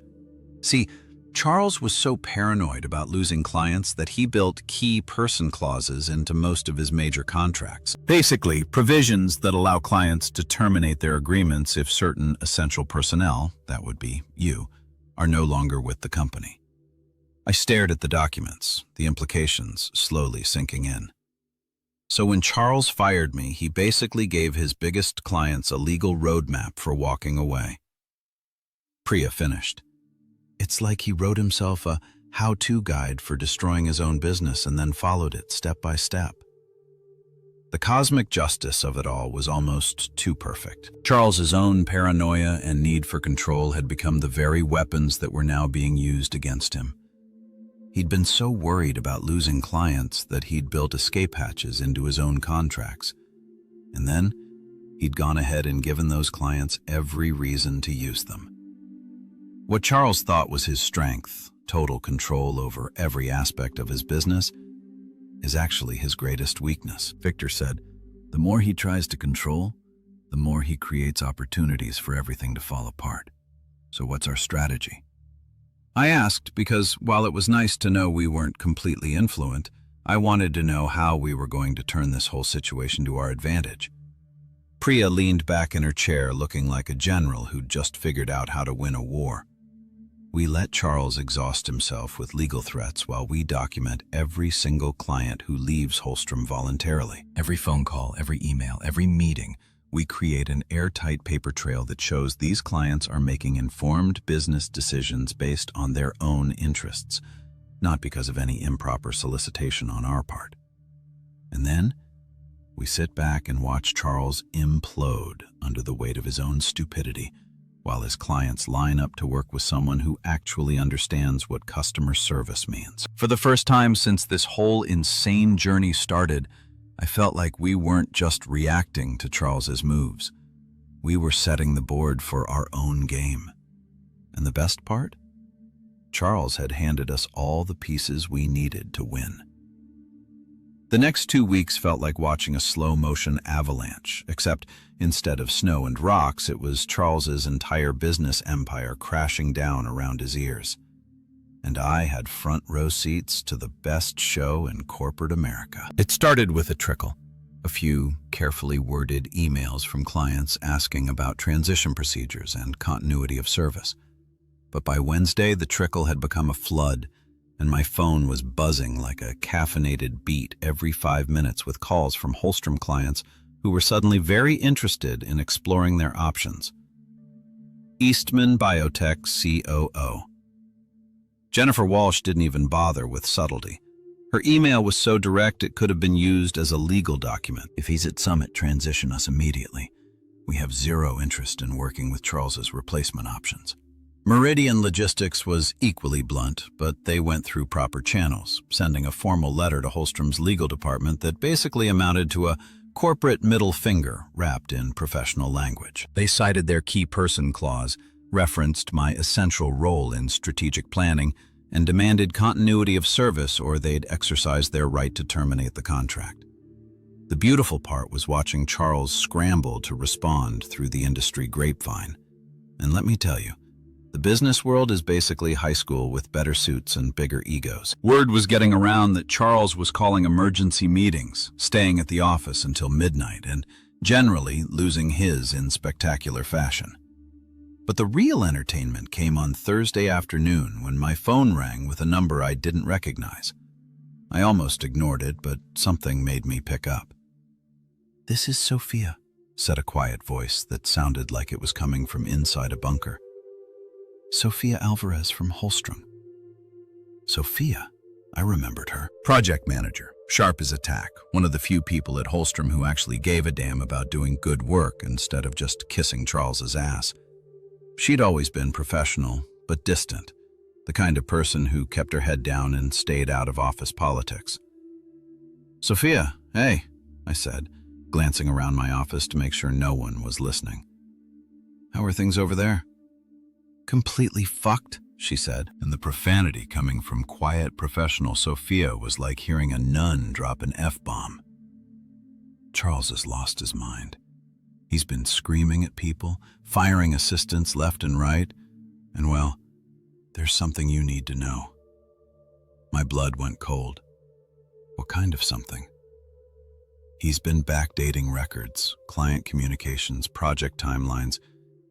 See, Charles was so paranoid about losing clients that he built key person clauses into most of his major contracts. Basically, provisions that allow clients to terminate their agreements if certain essential personnel, that would be you, are no longer with the company. I stared at the documents, the implications slowly sinking in. So when Charles fired me, he basically gave his biggest clients a legal roadmap for walking away. Priya finished. It's like he wrote himself a how-to guide for destroying his own business and then followed it step by step. The cosmic justice of it all was almost too perfect. Charles's own paranoia and need for control had become the very weapons that were now being used against him. He'd been so worried about losing clients that he'd built escape hatches into his own contracts. And then he'd gone ahead and given those clients every reason to use them. What Charles thought was his strength, total control over every aspect of his business, is actually his greatest weakness. Victor said, the more he tries to control, the more he creates opportunities for everything to fall apart. So what's our strategy? I asked because while it was nice to know we weren't completely influent, I wanted to know how we were going to turn this whole situation to our advantage. Priya leaned back in her chair looking like a general who'd just figured out how to win a war. We let Charles exhaust himself with legal threats while we document every single client who leaves Holstrom voluntarily. Every phone call, every email, every meeting, we create an airtight paper trail that shows these clients are making informed business decisions based on their own interests, not because of any improper solicitation on our part. And then we sit back and watch Charles implode under the weight of his own stupidity, while his clients line up to work with someone who actually understands what customer service means. For the first time since this whole insane journey started, I felt like we weren't just reacting to Charles's moves. We were setting the board for our own game. And the best part? Charles had handed us all the pieces we needed to win. The next 2 weeks felt like watching a slow-motion avalanche, except instead of snow and rocks, it was Charles's entire business empire crashing down around his ears. And I had front-row seats to the best show in corporate America. It started with a trickle, a few carefully worded emails from clients asking about transition procedures and continuity of service. But by Wednesday, the trickle had become a flood, and my phone was buzzing like a caffeinated beat every 5 minutes with calls from Holstrom clients who were suddenly very interested in exploring their options. Eastman Biotech COO. Jennifer Walsh didn't even bother with subtlety. Her email was so direct it could have been used as a legal document. If he's at Summit, transition us immediately. We have zero interest in working with Charles's replacement options. Meridian Logistics was equally blunt, but they went through proper channels, sending a formal letter to Holstrom's legal department that basically amounted to a corporate middle finger wrapped in professional language. They cited their key person clause, referenced my essential role in strategic planning, and demanded continuity of service or they'd exercise their right to terminate the contract. The beautiful part was watching Charles scramble to respond through the industry grapevine. And let me tell you, the business world is basically high school with better suits and bigger egos. Word was getting around that Charles was calling emergency meetings, staying at the office until midnight, and generally losing his in spectacular fashion. But the real entertainment came on Thursday afternoon when my phone rang with a number I didn't recognize. I almost ignored it, but something made me pick up. "This is Sophia," said a quiet voice that sounded like it was coming from inside a bunker. "Sophia Alvarez from Holstrom." Sophia? I remembered her. Project manager, sharp as a tack, one of the few people at Holstrom who actually gave a damn about doing good work instead of just kissing Charles's ass. She'd always been professional, but distant, the kind of person who kept her head down and stayed out of office politics. "Sophia, hey," I said, glancing around my office to make sure no one was listening. "How are things over there?" "Completely fucked," she said, and the profanity coming from quiet, professional Sophia was like hearing a nun drop an F-bomb. "Charles has lost his mind. He's been screaming at people, firing assistants left and right, and well, there's something you need to know." My blood went cold. "What kind of something?" "He's been backdating records, client communications, project timelines,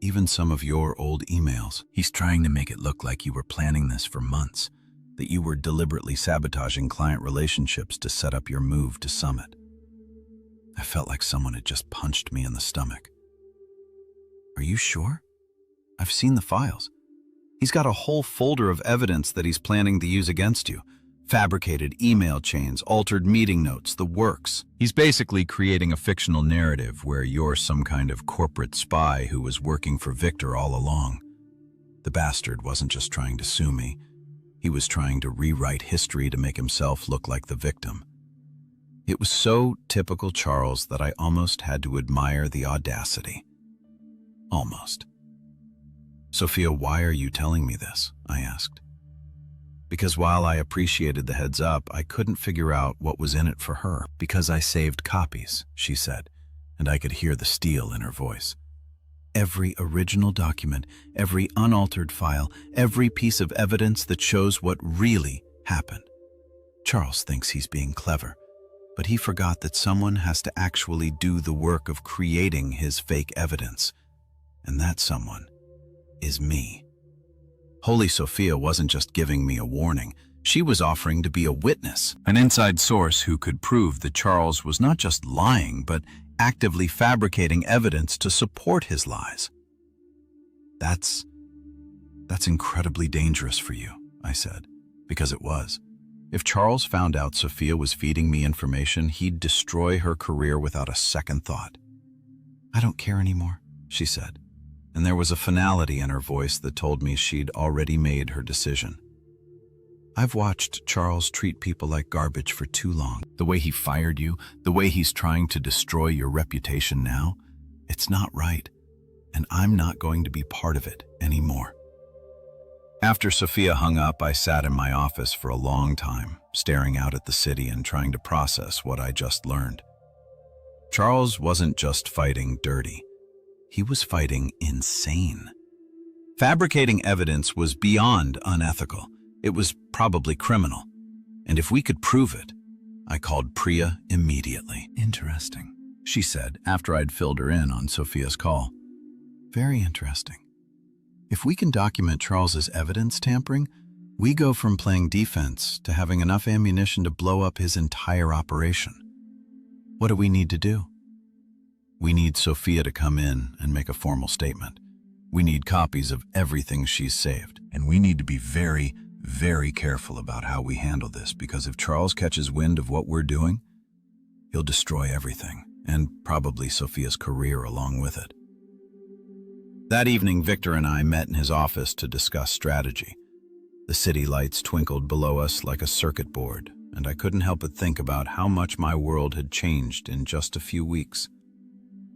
even some of your old emails. He's trying to make it look like you were planning this for months, that you were deliberately sabotaging client relationships to set up your move to Summit." I felt like someone had just punched me in the stomach. "Are you sure? I've seen the files. He's got a whole folder of evidence that he's planning to use against you. Fabricated email chains, altered meeting notes, the works. He's basically creating a fictional narrative where you're some kind of corporate spy who was working for Victor all along. The bastard wasn't just trying to sue me. He was trying to rewrite history to make himself look like the victim. It was so typical Charles that I almost had to admire the audacity. Almost. "Sophia, why are you telling me this?" I asked. "Because while I appreciated the heads up, I couldn't figure out what was in it for her." "Because I saved copies," she said, and I could hear the steel in her voice. "Every original document, every unaltered file, every piece of evidence that shows what really happened. Charles thinks he's being clever, but he forgot that someone has to actually do the work of creating his fake evidence. And that someone is me." Holy Sophia wasn't just giving me a warning. She was offering to be a witness, an inside source who could prove that Charles was not just lying, but actively fabricating evidence to support his lies. That's incredibly dangerous for you," I said, because it was. If Charles found out Sophia was feeding me information, he'd destroy her career without a second thought. "I don't care anymore," she said, and there was a finality in her voice that told me she'd already made her decision. "I've watched Charles treat people like garbage for too long. The way he fired you, the way he's trying to destroy your reputation now, it's not right, and I'm not going to be part of it anymore." After Sophia hung up, I sat in my office for a long time, staring out at the city and trying to process what I just learned. Charles wasn't just fighting dirty. He was fighting insane. Fabricating evidence was beyond unethical. It was probably criminal. And if we could prove it, I called Priya immediately. "Interesting," she said after I'd filled her in on Sophia's call. "Very interesting. If we can document Charles's evidence tampering, we go from playing defense to having enough ammunition to blow up his entire operation. What do we need to do?" "We need Sophia to come in and make a formal statement. We need copies of everything she's saved. And we need to be very, very careful about how we handle this, because if Charles catches wind of what we're doing, he'll destroy everything, and probably Sophia's career along with it." That evening, Victor and I met in his office to discuss strategy. The city lights twinkled below us like a circuit board, and I couldn't help but think about how much my world had changed in just a few weeks.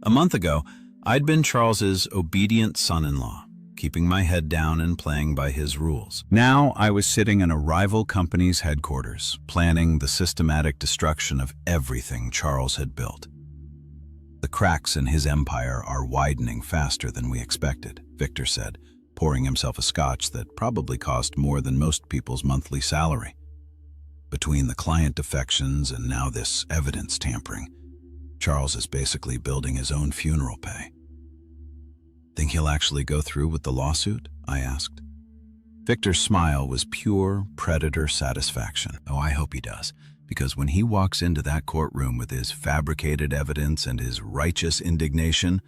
A month ago, I'd been Charles's obedient son-in-law, keeping my head down and playing by his rules. Now I was sitting in a rival company's headquarters, planning the systematic destruction of everything Charles had built. "The cracks in his empire are widening faster than we expected," Victor said, pouring himself a scotch that probably cost more than most people's monthly salary. "Between the client defections and now this evidence tampering, Charles is basically building his own funeral pay." "Think he'll actually go through with the lawsuit?" I asked. Victor's smile was pure predator satisfaction. "Oh, I hope he does. Because when he walks into that courtroom with his fabricated evidence and his righteous indignation,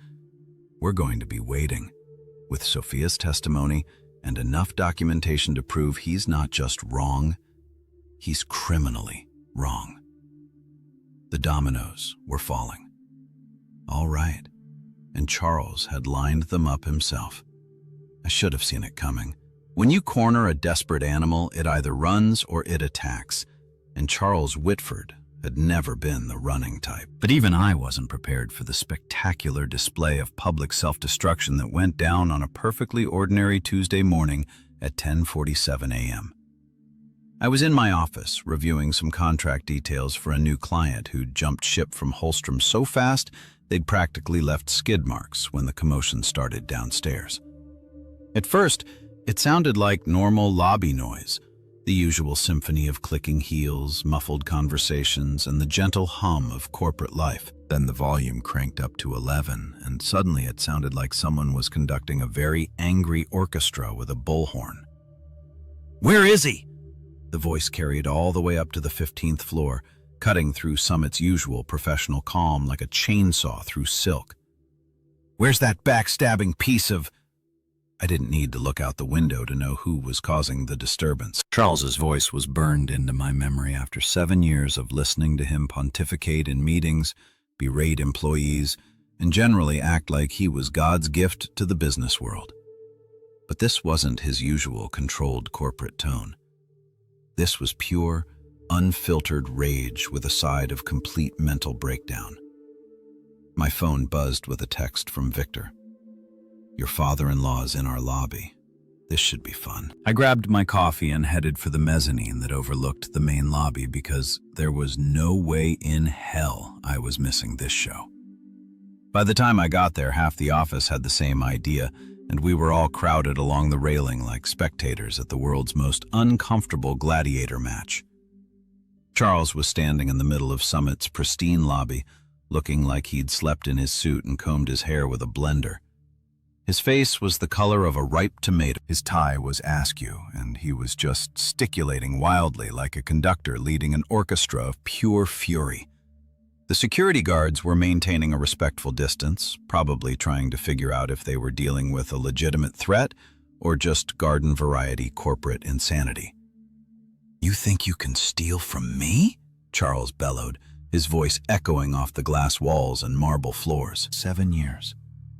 we're going to be waiting, with Sophia's testimony and enough documentation to prove he's not just wrong, he's criminally wrong." The dominoes were falling. All right, and Charles had lined them up himself. I should have seen it coming. When you corner a desperate animal, it either runs or it attacks, and Charles Whitford had never been the running type. But even I wasn't prepared for the spectacular display of public self-destruction that went down on a perfectly ordinary Tuesday morning at 10:47 a.m. I was in my office reviewing some contract details for a new client who'd jumped ship from Holstrom so fast they'd practically left skid marks when the commotion started downstairs. At first, it sounded like normal lobby noise, the usual symphony of clicking heels, muffled conversations, and the gentle hum of corporate life. Then the volume cranked up to 11, and suddenly it sounded like someone was conducting a very angry orchestra with a bullhorn. "Where is he?" The voice carried all the way up to the 15th floor, cutting through Summit's usual professional calm like a chainsaw through silk. "Where's that backstabbing piece of—" I didn't need to look out the window to know who was causing the disturbance. Charles's voice was burned into my memory after 7 years of listening to him pontificate in meetings, berate employees, and generally act like he was God's gift to the business world. But this wasn't his usual controlled corporate tone. This was pure, unfiltered rage with a side of complete mental breakdown. My phone buzzed with a text from Victor. "Your father-in-law's in our lobby. This should be fun." I grabbed my coffee and headed for the mezzanine that overlooked the main lobby because there was no way in hell I was missing this show. By the time I got there, half the office had the same idea, and we were all crowded along the railing like spectators at the world's most uncomfortable gladiator match. Charles was standing in the middle of Summit's pristine lobby, looking like he'd slept in his suit and combed his hair with a blender. His face was the color of a ripe tomato. His tie was askew, and he was just gesticulating wildly like a conductor leading an orchestra of pure fury. The security guards were maintaining a respectful distance, probably trying to figure out if they were dealing with a legitimate threat or just garden-variety corporate insanity. "You think you can steal from me?" Charles bellowed, his voice echoing off the glass walls and marble floors. 7 years.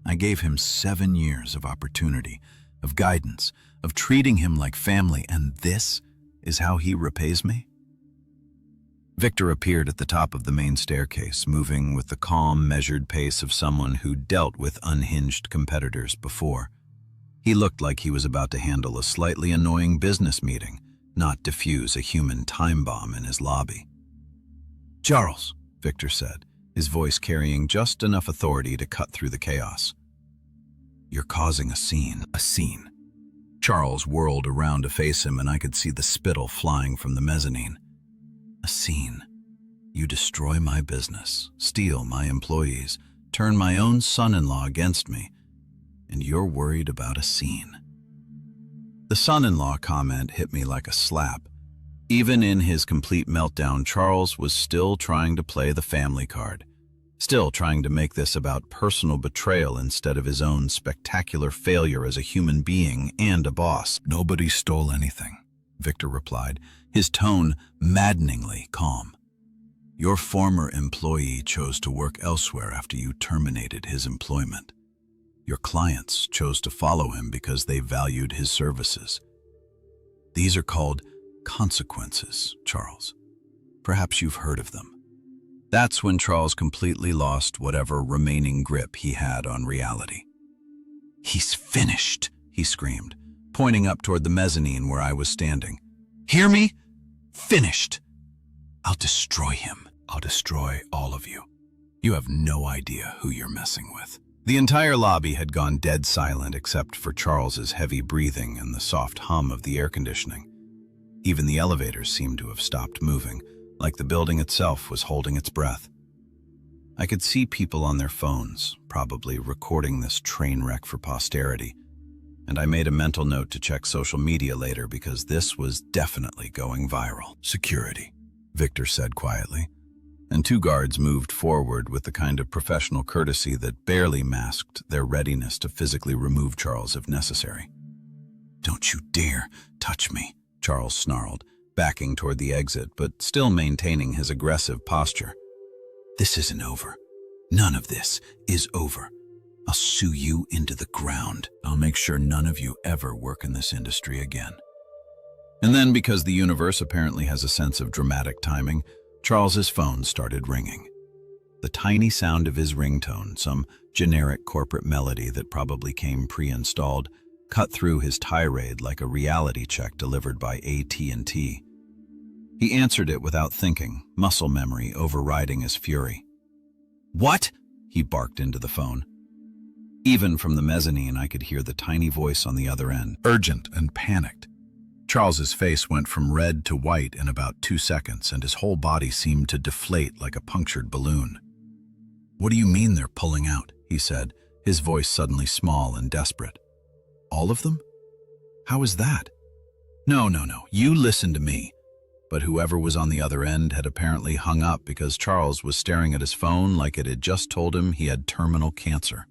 I gave him 7 years of opportunity, of guidance, of treating him like family, and this is how he repays me? Victor appeared at the top of the main staircase, moving with the calm, measured pace of someone who dealt with unhinged competitors before. He looked like he was about to handle a slightly annoying business meeting, not defuse a human time bomb in his lobby. "Charles," Victor said, his voice carrying just enough authority to cut through the chaos. "You're causing a scene." A scene. Charles whirled around to face him, and I could see the spittle flying from the mezzanine. "A scene. You destroy my business, steal my employees, turn my own son-in-law against me, and you're worried about a scene." The son-in-law comment hit me like a slap. Even in his complete meltdown, Charles was still trying to play the family card, still trying to make this about personal betrayal instead of his own spectacular failure as a human being and a boss. "Nobody stole anything," Victor replied, his tone maddeningly calm. "Your former employee chose to work elsewhere after you terminated his employment. Your clients chose to follow him because they valued his services. These are called consequences, Charles. Perhaps you've heard of them." That's when Charles completely lost whatever remaining grip he had on reality. "He's finished," he screamed, pointing up toward the mezzanine where I was standing. "Hear me? Finished. I'll destroy him. I'll destroy all of you. You have no idea who you're messing with." The entire lobby had gone dead silent except for Charles's heavy breathing and the soft hum of the air conditioning. Even the elevators seemed to have stopped moving, like the building itself was holding its breath. I could see people on their phones, probably recording this train wreck for posterity, and I made a mental note to check social media later because this was definitely going viral. "Security," Victor said quietly, and 2 guards moved forward with the kind of professional courtesy that barely masked their readiness to physically remove Charles if necessary. "Don't you dare touch me," Charles snarled, backing toward the exit, but still maintaining his aggressive posture. "This isn't over. None of this is over. I'll sue you into the ground." "Oh I'll make sure none of you ever work in this industry again. And then, because the universe apparently has a sense of dramatic timing, Charles's phone started ringing. The tiny sound of his ringtone, some generic corporate melody that probably came pre-installed, cut through his tirade like a reality check delivered by AT&T. He answered it without thinking, muscle memory overriding his fury. "What?" he barked into the phone. Even from the mezzanine, I could hear the tiny voice on the other end, urgent and panicked. Charles's face went from red to white in about 2 seconds, and his whole body seemed to deflate like a punctured balloon. "What do you mean they're pulling out?" he said, his voice suddenly small and desperate. "All of them? How is that?" No, you listen to me." But whoever was on the other end had apparently hung up because Charles was staring at his phone like it had just told him he had terminal cancer.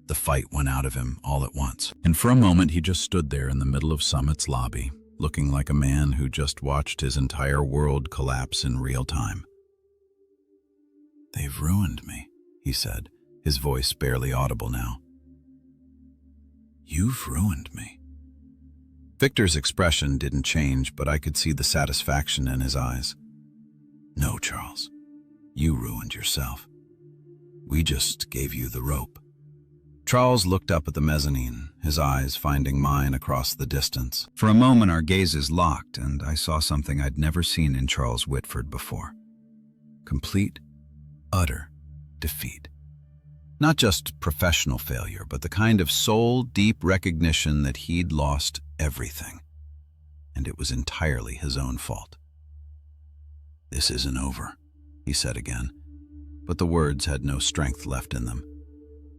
The fight went out of him all at once, and for a moment he just stood there in the middle of Summit's lobby, looking like a man who just watched his entire world collapse in real time. "They've ruined me," he said, his voice barely audible now. "You've ruined me." Victor's expression didn't change, but I could see the satisfaction in his eyes. "No, Charles, you ruined yourself. We just gave you the rope." Charles looked up at the mezzanine, his eyes finding mine across the distance. For a moment our gazes locked, and I saw something I'd never seen in Charles Whitford before. Complete, utter defeat. Not just professional failure, but the kind of soul-deep recognition that he'd lost everything, and it was entirely his own fault. "This isn't over," he said again, but the words had no strength left in them.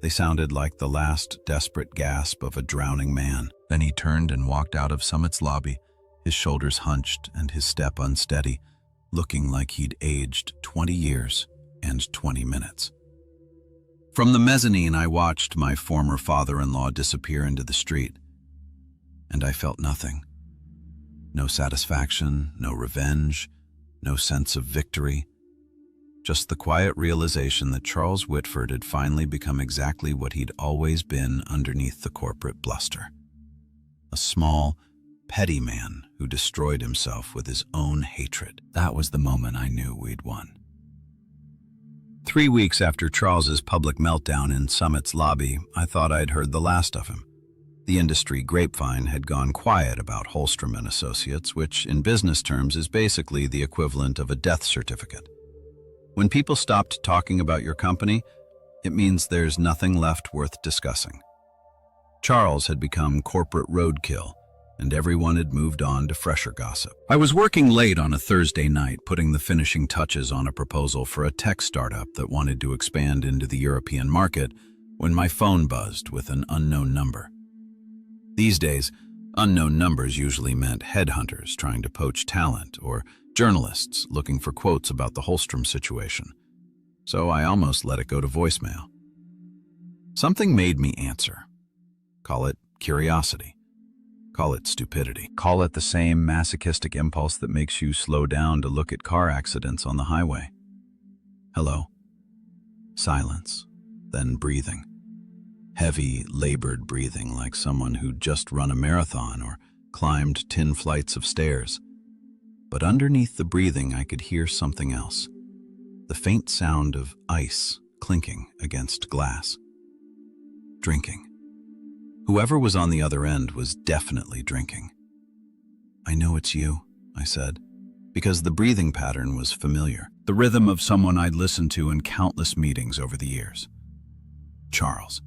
They sounded like the last desperate gasp of a drowning man. Then he turned and walked out of Summit's lobby, his shoulders hunched and his step unsteady, looking like he'd aged 20 years and 20 minutes. From the mezzanine, I watched my former father-in-law disappear into the street, and I felt nothing. No satisfaction, no revenge, no sense of victory. Just the quiet realization that Charles Whitford had finally become exactly what he'd always been underneath the corporate bluster. A small, petty man who destroyed himself with his own hatred. That was the moment I knew we'd won. 3 weeks after Charles's public meltdown in Summit's lobby, I thought I'd heard the last of him. The industry grapevine had gone quiet about Holstrom and Associates, which in business terms is basically the equivalent of a death certificate. When people stopped talking about your company, it means there's nothing left worth discussing. Charles had become corporate roadkill, and everyone had moved on to fresher gossip. I was working late on a Thursday night, putting the finishing touches on a proposal for a tech startup that wanted to expand into the European market, when my phone buzzed with an unknown number. These days, unknown numbers usually meant headhunters trying to poach talent, or journalists looking for quotes about the Holstrom situation. So I almost let it go to voicemail. Something made me answer. Call it curiosity. Call it stupidity. Call it the same masochistic impulse that makes you slow down to look at car accidents on the highway. Hello. Silence, then breathing. Heavy, labored breathing like someone who'd just run a marathon or climbed 10 flights of stairs. But underneath the breathing, I could hear something else. The faint sound of ice clinking against glass. Drinking. Whoever was on the other end was definitely drinking. "I know it's you," I said, because the breathing pattern was familiar, the rhythm of someone I'd listened to in countless meetings over the years. Charles,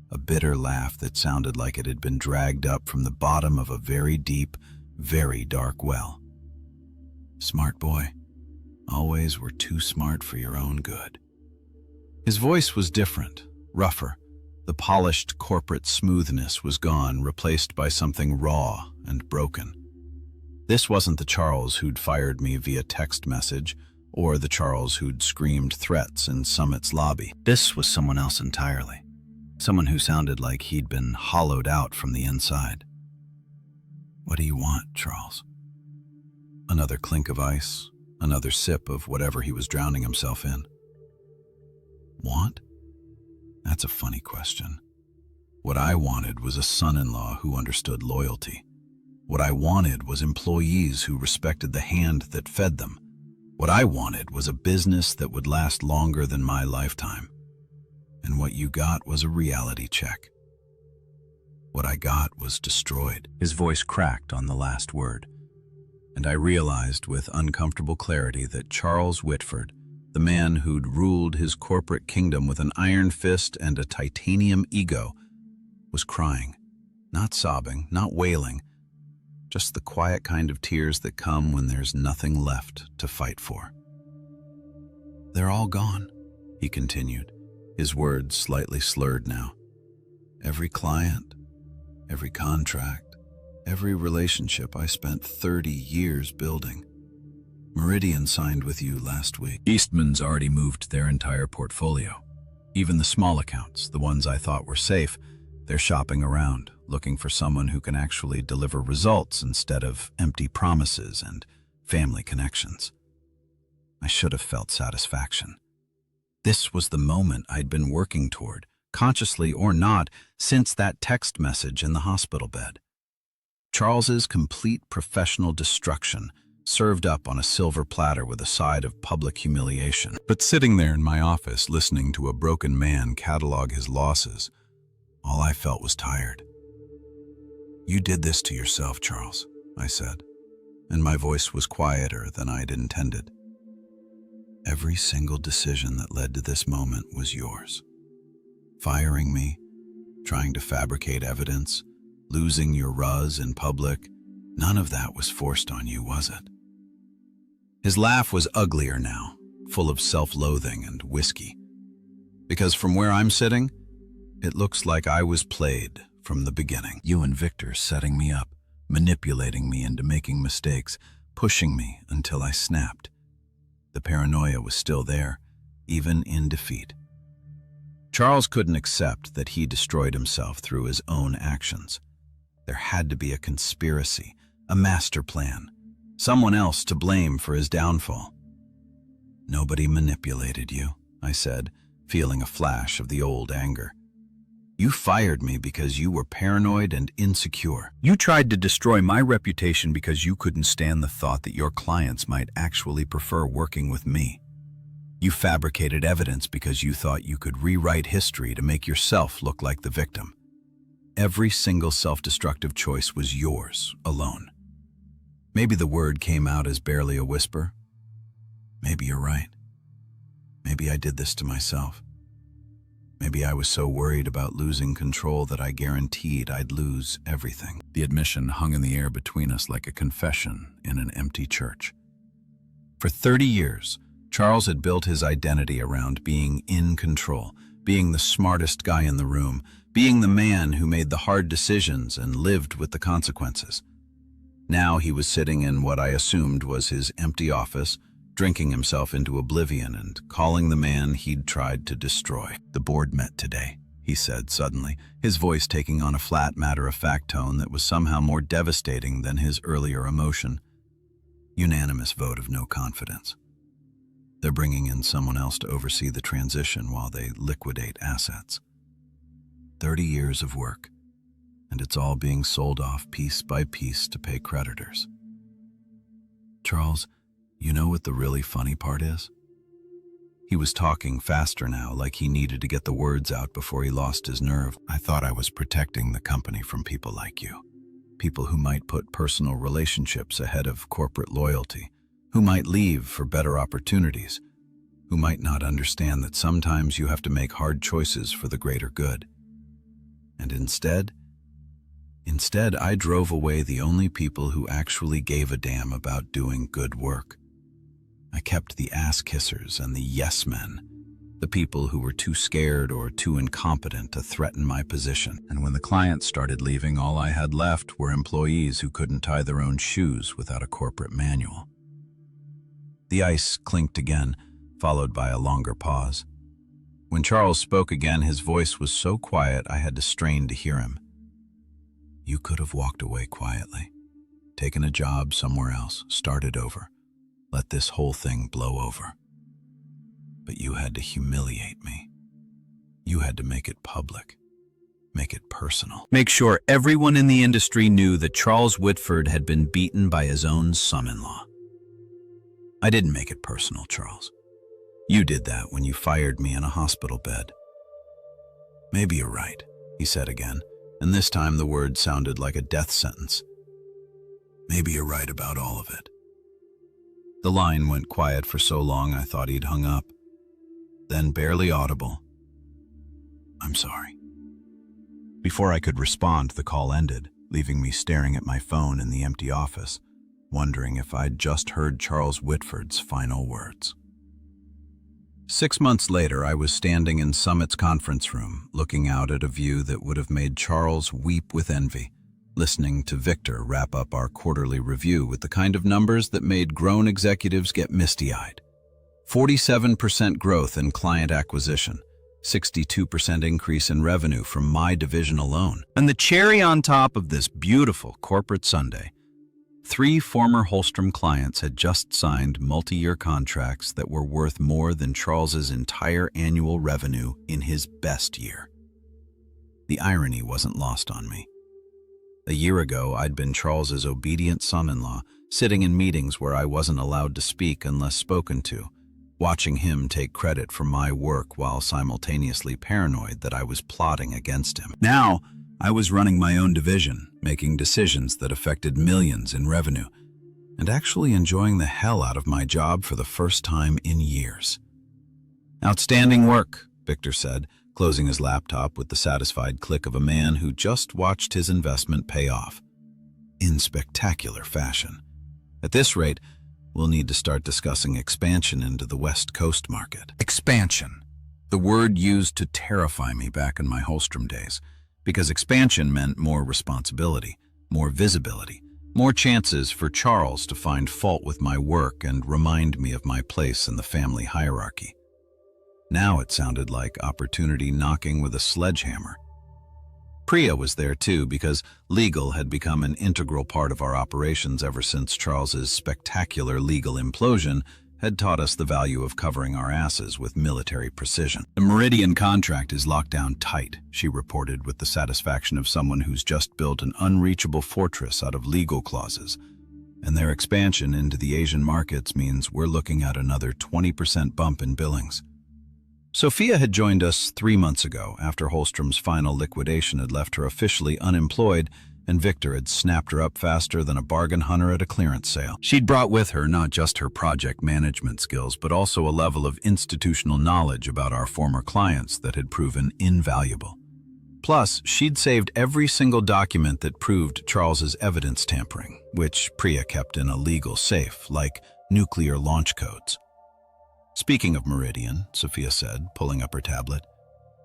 a bitter laugh that sounded like it had been dragged up from the bottom of a very deep, very dark well. "Smart boy. Always were too smart for your own good." His voice was different, rougher. The polished corporate smoothness was gone, replaced by something raw and broken. This wasn't the Charles who'd fired me via text message, or the Charles who'd screamed threats in Summit's lobby. This was someone else entirely. Someone who sounded like he'd been hollowed out from the inside. "What do you want, Charles?" Another clink of ice, another sip of whatever he was drowning himself in. Want? That's a funny question. What I wanted was a son-in-law who understood loyalty. What I wanted was employees who respected the hand that fed them. What I wanted was a business that would last longer than my lifetime. And what you got was a reality check. What I got was destroyed. His voice cracked on the last word, and I realized with uncomfortable clarity that Charles Whitford, the man who'd ruled his corporate kingdom with an iron fist and a titanium ego, was crying, not sobbing, not wailing, just the quiet kind of tears that come when there's nothing left to fight for. "They're all gone," he continued, his words slightly slurred now. "Every client, every contract, every relationship I spent 30 years building. Meridian signed with you last week. Eastman's already moved their entire portfolio. Even the small accounts, the ones I thought were safe, they're shopping around, looking for someone who can actually deliver results instead of empty promises and family connections." I should have felt satisfaction. This was the moment I'd been working toward, consciously or not, since that text message in the hospital bed. Charles's complete professional destruction, served up on a silver platter with a side of public humiliation. But sitting there in my office, listening to a broken man catalog his losses, all I felt was tired. "You did this to yourself, Charles," I said, and my voice was quieter than I'd intended. "Every single decision that led to this moment was yours. Firing me, trying to fabricate evidence, losing your Ruz in public, none of that was forced on you, was it?" His laugh was uglier now, full of self-loathing and whiskey. "Because from where I'm sitting, it looks like I was played from the beginning. You and Victor setting me up, manipulating me into making mistakes, pushing me until I snapped. The paranoia was still there, even in defeat." Charles couldn't accept that he destroyed himself through his own actions. There had to be a conspiracy, a master plan, someone else to blame for his downfall. "Nobody manipulated you," I said, feeling a flash of the old anger. "You fired me because you were paranoid and insecure. You tried to destroy my reputation because you couldn't stand the thought that your clients might actually prefer working with me. You fabricated evidence because you thought you could rewrite history to make yourself look like the victim. Every single self-destructive choice was yours, alone. Maybe the word came out as barely a whisper. Maybe you're right. Maybe I did this to myself. Maybe I was so worried about losing control that I guaranteed I'd lose everything." The admission hung in the air between us like a confession in an empty church. For 30 years, Charles had built his identity around being in control, being the smartest guy in the room, being the man who made the hard decisions and lived with the consequences. Now he was sitting in what I assumed was his empty office, drinking himself into oblivion and calling the man he'd tried to destroy. "The board met today," he said suddenly, his voice taking on a flat, matter-of-fact tone that was somehow more devastating than his earlier emotion. "Unanimous vote of no confidence. They're bringing in someone else to oversee the transition while they liquidate assets. 30 years of work, and it's all being sold off piece by piece to pay creditors. Charles, you know what the really funny part is?" He was talking faster now, like he needed to get the words out before he lost his nerve. "I thought I was protecting the company from people like you. People who might put personal relationships ahead of corporate loyalty, who might leave for better opportunities, who might not understand that sometimes you have to make hard choices for the greater good. And instead, I drove away the only people who actually gave a damn about doing good work. I kept the ass-kissers and the yes-men, the people who were too scared or too incompetent to threaten my position. And when the clients started leaving, all I had left were employees who couldn't tie their own shoes without a corporate manual." The ice clinked again, followed by a longer pause. When Charles spoke again, his voice was so quiet I had to strain to hear him. "You could have walked away quietly, taken a job somewhere else, started over, let this whole thing blow over. But you had to humiliate me. You had to make it public. Make it personal. Make sure everyone in the industry knew that Charles Whitford had been beaten by his own son-in-law. I didn't make it personal, Charles. You did that when you fired me in a hospital bed. Maybe you're right, he said again, and this time the word sounded like a death sentence. Maybe you're right about all of it. The line went quiet for so long I thought he'd hung up. Then, barely audible, I'm sorry. Before I could respond, the call ended, leaving me staring at my phone in the empty office, wondering if I'd just heard Charles Whitford's final words. 6 months later, I was standing in Summit's conference room, looking out at a view that would have made Charles weep with envy, listening to Victor wrap up our quarterly review with the kind of numbers that made grown executives get misty-eyed. 47% growth in client acquisition, 62% increase in revenue from my division alone. And the cherry on top of this beautiful corporate Sunday, 3 former Holstrom clients had just signed multi-year contracts that were worth more than Charles's entire annual revenue in his best year. The irony wasn't lost on me. A year ago, I'd been Charles's obedient son-in-law, sitting in meetings where I wasn't allowed to speak unless spoken to, watching him take credit for my work while simultaneously paranoid that I was plotting against him. Now, I was running my own division, making decisions that affected millions in revenue, and actually enjoying the hell out of my job for the first time in years. Outstanding work, Victor said, closing his laptop with the satisfied click of a man who just watched his investment pay off. In spectacular fashion. At this rate, we'll need to start discussing expansion into the West Coast market. Expansion. The word used to terrify me back in my Holstrom days, because expansion meant more responsibility, more visibility, more chances for Charles to find fault with my work and remind me of my place in the family hierarchy. Now it sounded like opportunity knocking with a sledgehammer. Priya was there too, because legal had become an integral part of our operations ever since Charles's spectacular legal implosion had taught us the value of covering our asses with military precision. The Meridian contract is locked down tight, she reported with the satisfaction of someone who's just built an unreachable fortress out of legal clauses. And their expansion into the Asian markets means we're looking at another 20% bump in billings. Sophia had joined us 3 months ago after Holstrom's final liquidation had left her officially unemployed, and Victor had snapped her up faster than a bargain hunter at a clearance sale. She'd brought with her not just her project management skills, but also a level of institutional knowledge about our former clients that had proven invaluable. Plus, she'd saved every single document that proved Charles's evidence tampering, which Priya kept in a legal safe, like nuclear launch codes. Speaking of Meridian, Sophia said, pulling up her tablet,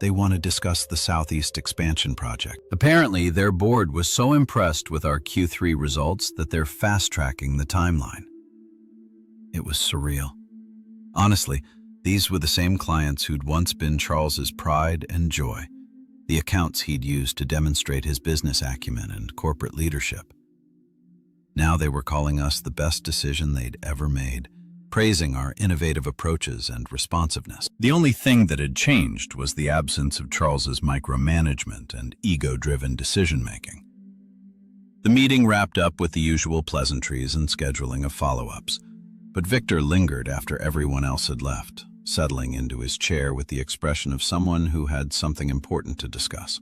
they want to discuss the Southeast expansion project. Apparently, their board was so impressed with our Q3 results that they're fast-tracking the timeline. It was surreal. Honestly, these were the same clients who'd once been Charles's pride and joy, the accounts he'd used to demonstrate his business acumen and corporate leadership. Now they were calling us the best decision they'd ever made, praising our innovative approaches and responsiveness. The only thing that had changed was the absence of Charles's micromanagement and ego-driven decision-making. The meeting wrapped up with the usual pleasantries and scheduling of follow-ups, but Victor lingered after everyone else had left, settling into his chair with the expression of someone who had something important to discuss.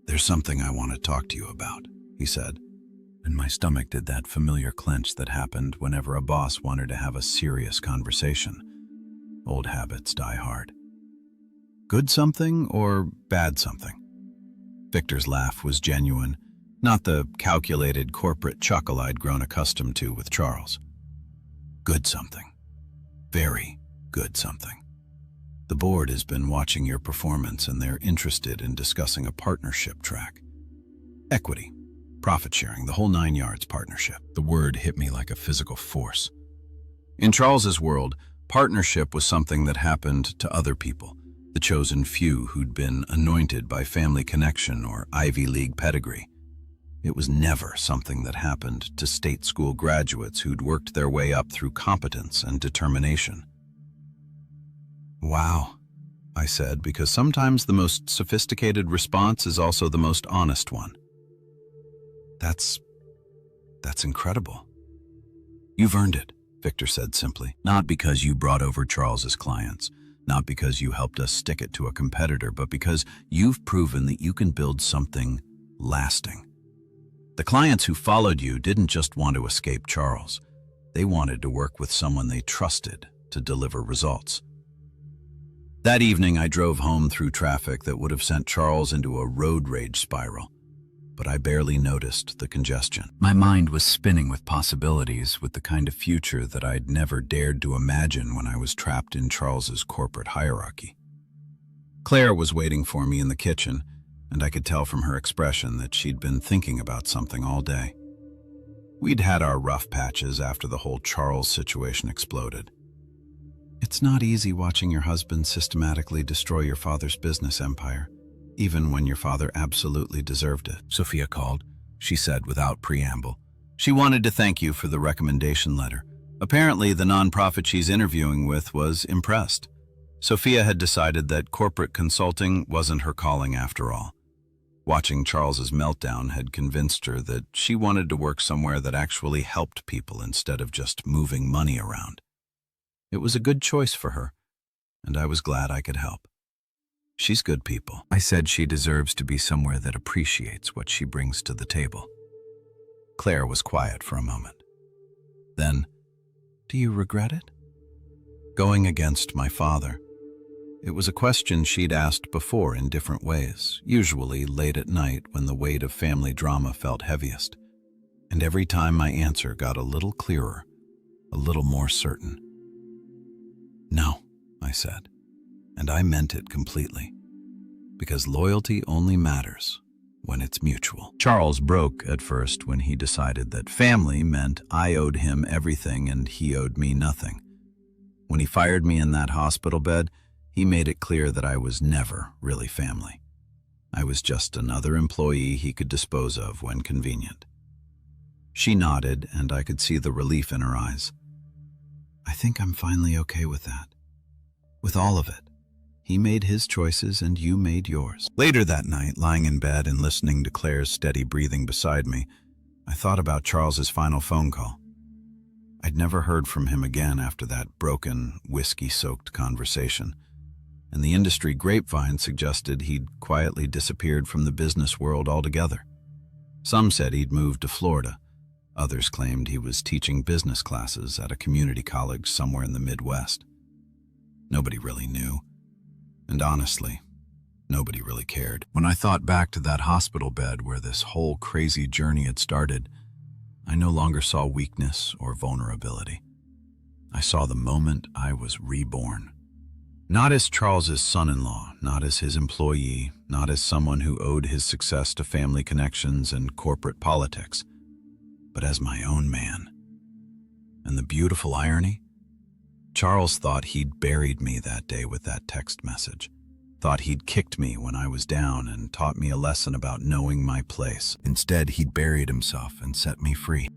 "There's something I want to talk to you about," he said, and my stomach did that familiar clench that happened whenever a boss wanted to have a serious conversation. Old habits die hard. Good something or bad something? Victor's laugh was genuine, not the calculated corporate chuckle I'd grown accustomed to with Charles. Good something. Very good something. The board has been watching your performance and they're interested in discussing a partnership track. Equity. Profit sharing, the whole 9 yards partnership. The word hit me like a physical force. In Charles's world, partnership was something that happened to other people, the chosen few who'd been anointed by family connection or Ivy League pedigree. It was never something that happened to state school graduates who'd worked their way up through competence and determination. Wow, I said, because sometimes the most sophisticated response is also the most honest one. That's incredible. You've earned it, Victor said simply. Not because you brought over Charles's clients, not because you helped us stick it to a competitor, but because you've proven that you can build something lasting. The clients who followed you didn't just want to escape Charles. They wanted to work with someone they trusted to deliver results. That evening, I drove home through traffic that would have sent Charles into a road rage spiral, but I barely noticed the congestion. My mind was spinning with possibilities, with the kind of future that I'd never dared to imagine when I was trapped in Charles's corporate hierarchy. Claire was waiting for me in the kitchen, and I could tell from her expression that she'd been thinking about something all day. We'd had our rough patches after the whole Charles situation exploded. It's not easy watching your husband systematically destroy your father's business empire, even when your father absolutely deserved it. Sophia called, she said without preamble. She wanted to thank you for the recommendation letter. Apparently, the nonprofit she's interviewing with was impressed. Sophia had decided that corporate consulting wasn't her calling after all. Watching Charles's meltdown had convinced her that she wanted to work somewhere that actually helped people instead of just moving money around. It was a good choice for her, and I was glad I could help. She's good people. I said she deserves to be somewhere that appreciates what she brings to the table. Claire was quiet for a moment. Then, do you regret it? Going against my father. It was a question she'd asked before in different ways, usually late at night when the weight of family drama felt heaviest. And every time my answer got a little clearer, a little more certain. No, I said, and I meant it completely, because loyalty only matters when it's mutual. Charles broke at first when he decided that family meant I owed him everything and he owed me nothing. When he fired me in that hospital bed, he made it clear that I was never really family. I was just another employee he could dispose of when convenient. She nodded, and I could see the relief in her eyes. I think I'm finally okay with that. With all of it. He made his choices and you made yours. Later that night, lying in bed and listening to Claire's steady breathing beside me, I thought about Charles's final phone call. I'd never heard from him again after that broken, whiskey-soaked conversation, and the industry grapevine suggested he'd quietly disappeared from the business world altogether. Some said he'd moved to Florida. Others claimed he was teaching business classes at a community college somewhere in the Midwest. Nobody really knew. And honestly, nobody really cared. When I thought back to that hospital bed where this whole crazy journey had started, I no longer saw weakness or vulnerability. I saw the moment I was reborn. Not as Charles's son-in-law, not as his employee, not as someone who owed his success to family connections and corporate politics, but as my own man. And the beautiful irony? Charles thought he'd buried me that day with that text message, thought he'd kicked me when I was down and taught me a lesson about knowing my place. Instead, he'd buried himself and set me free.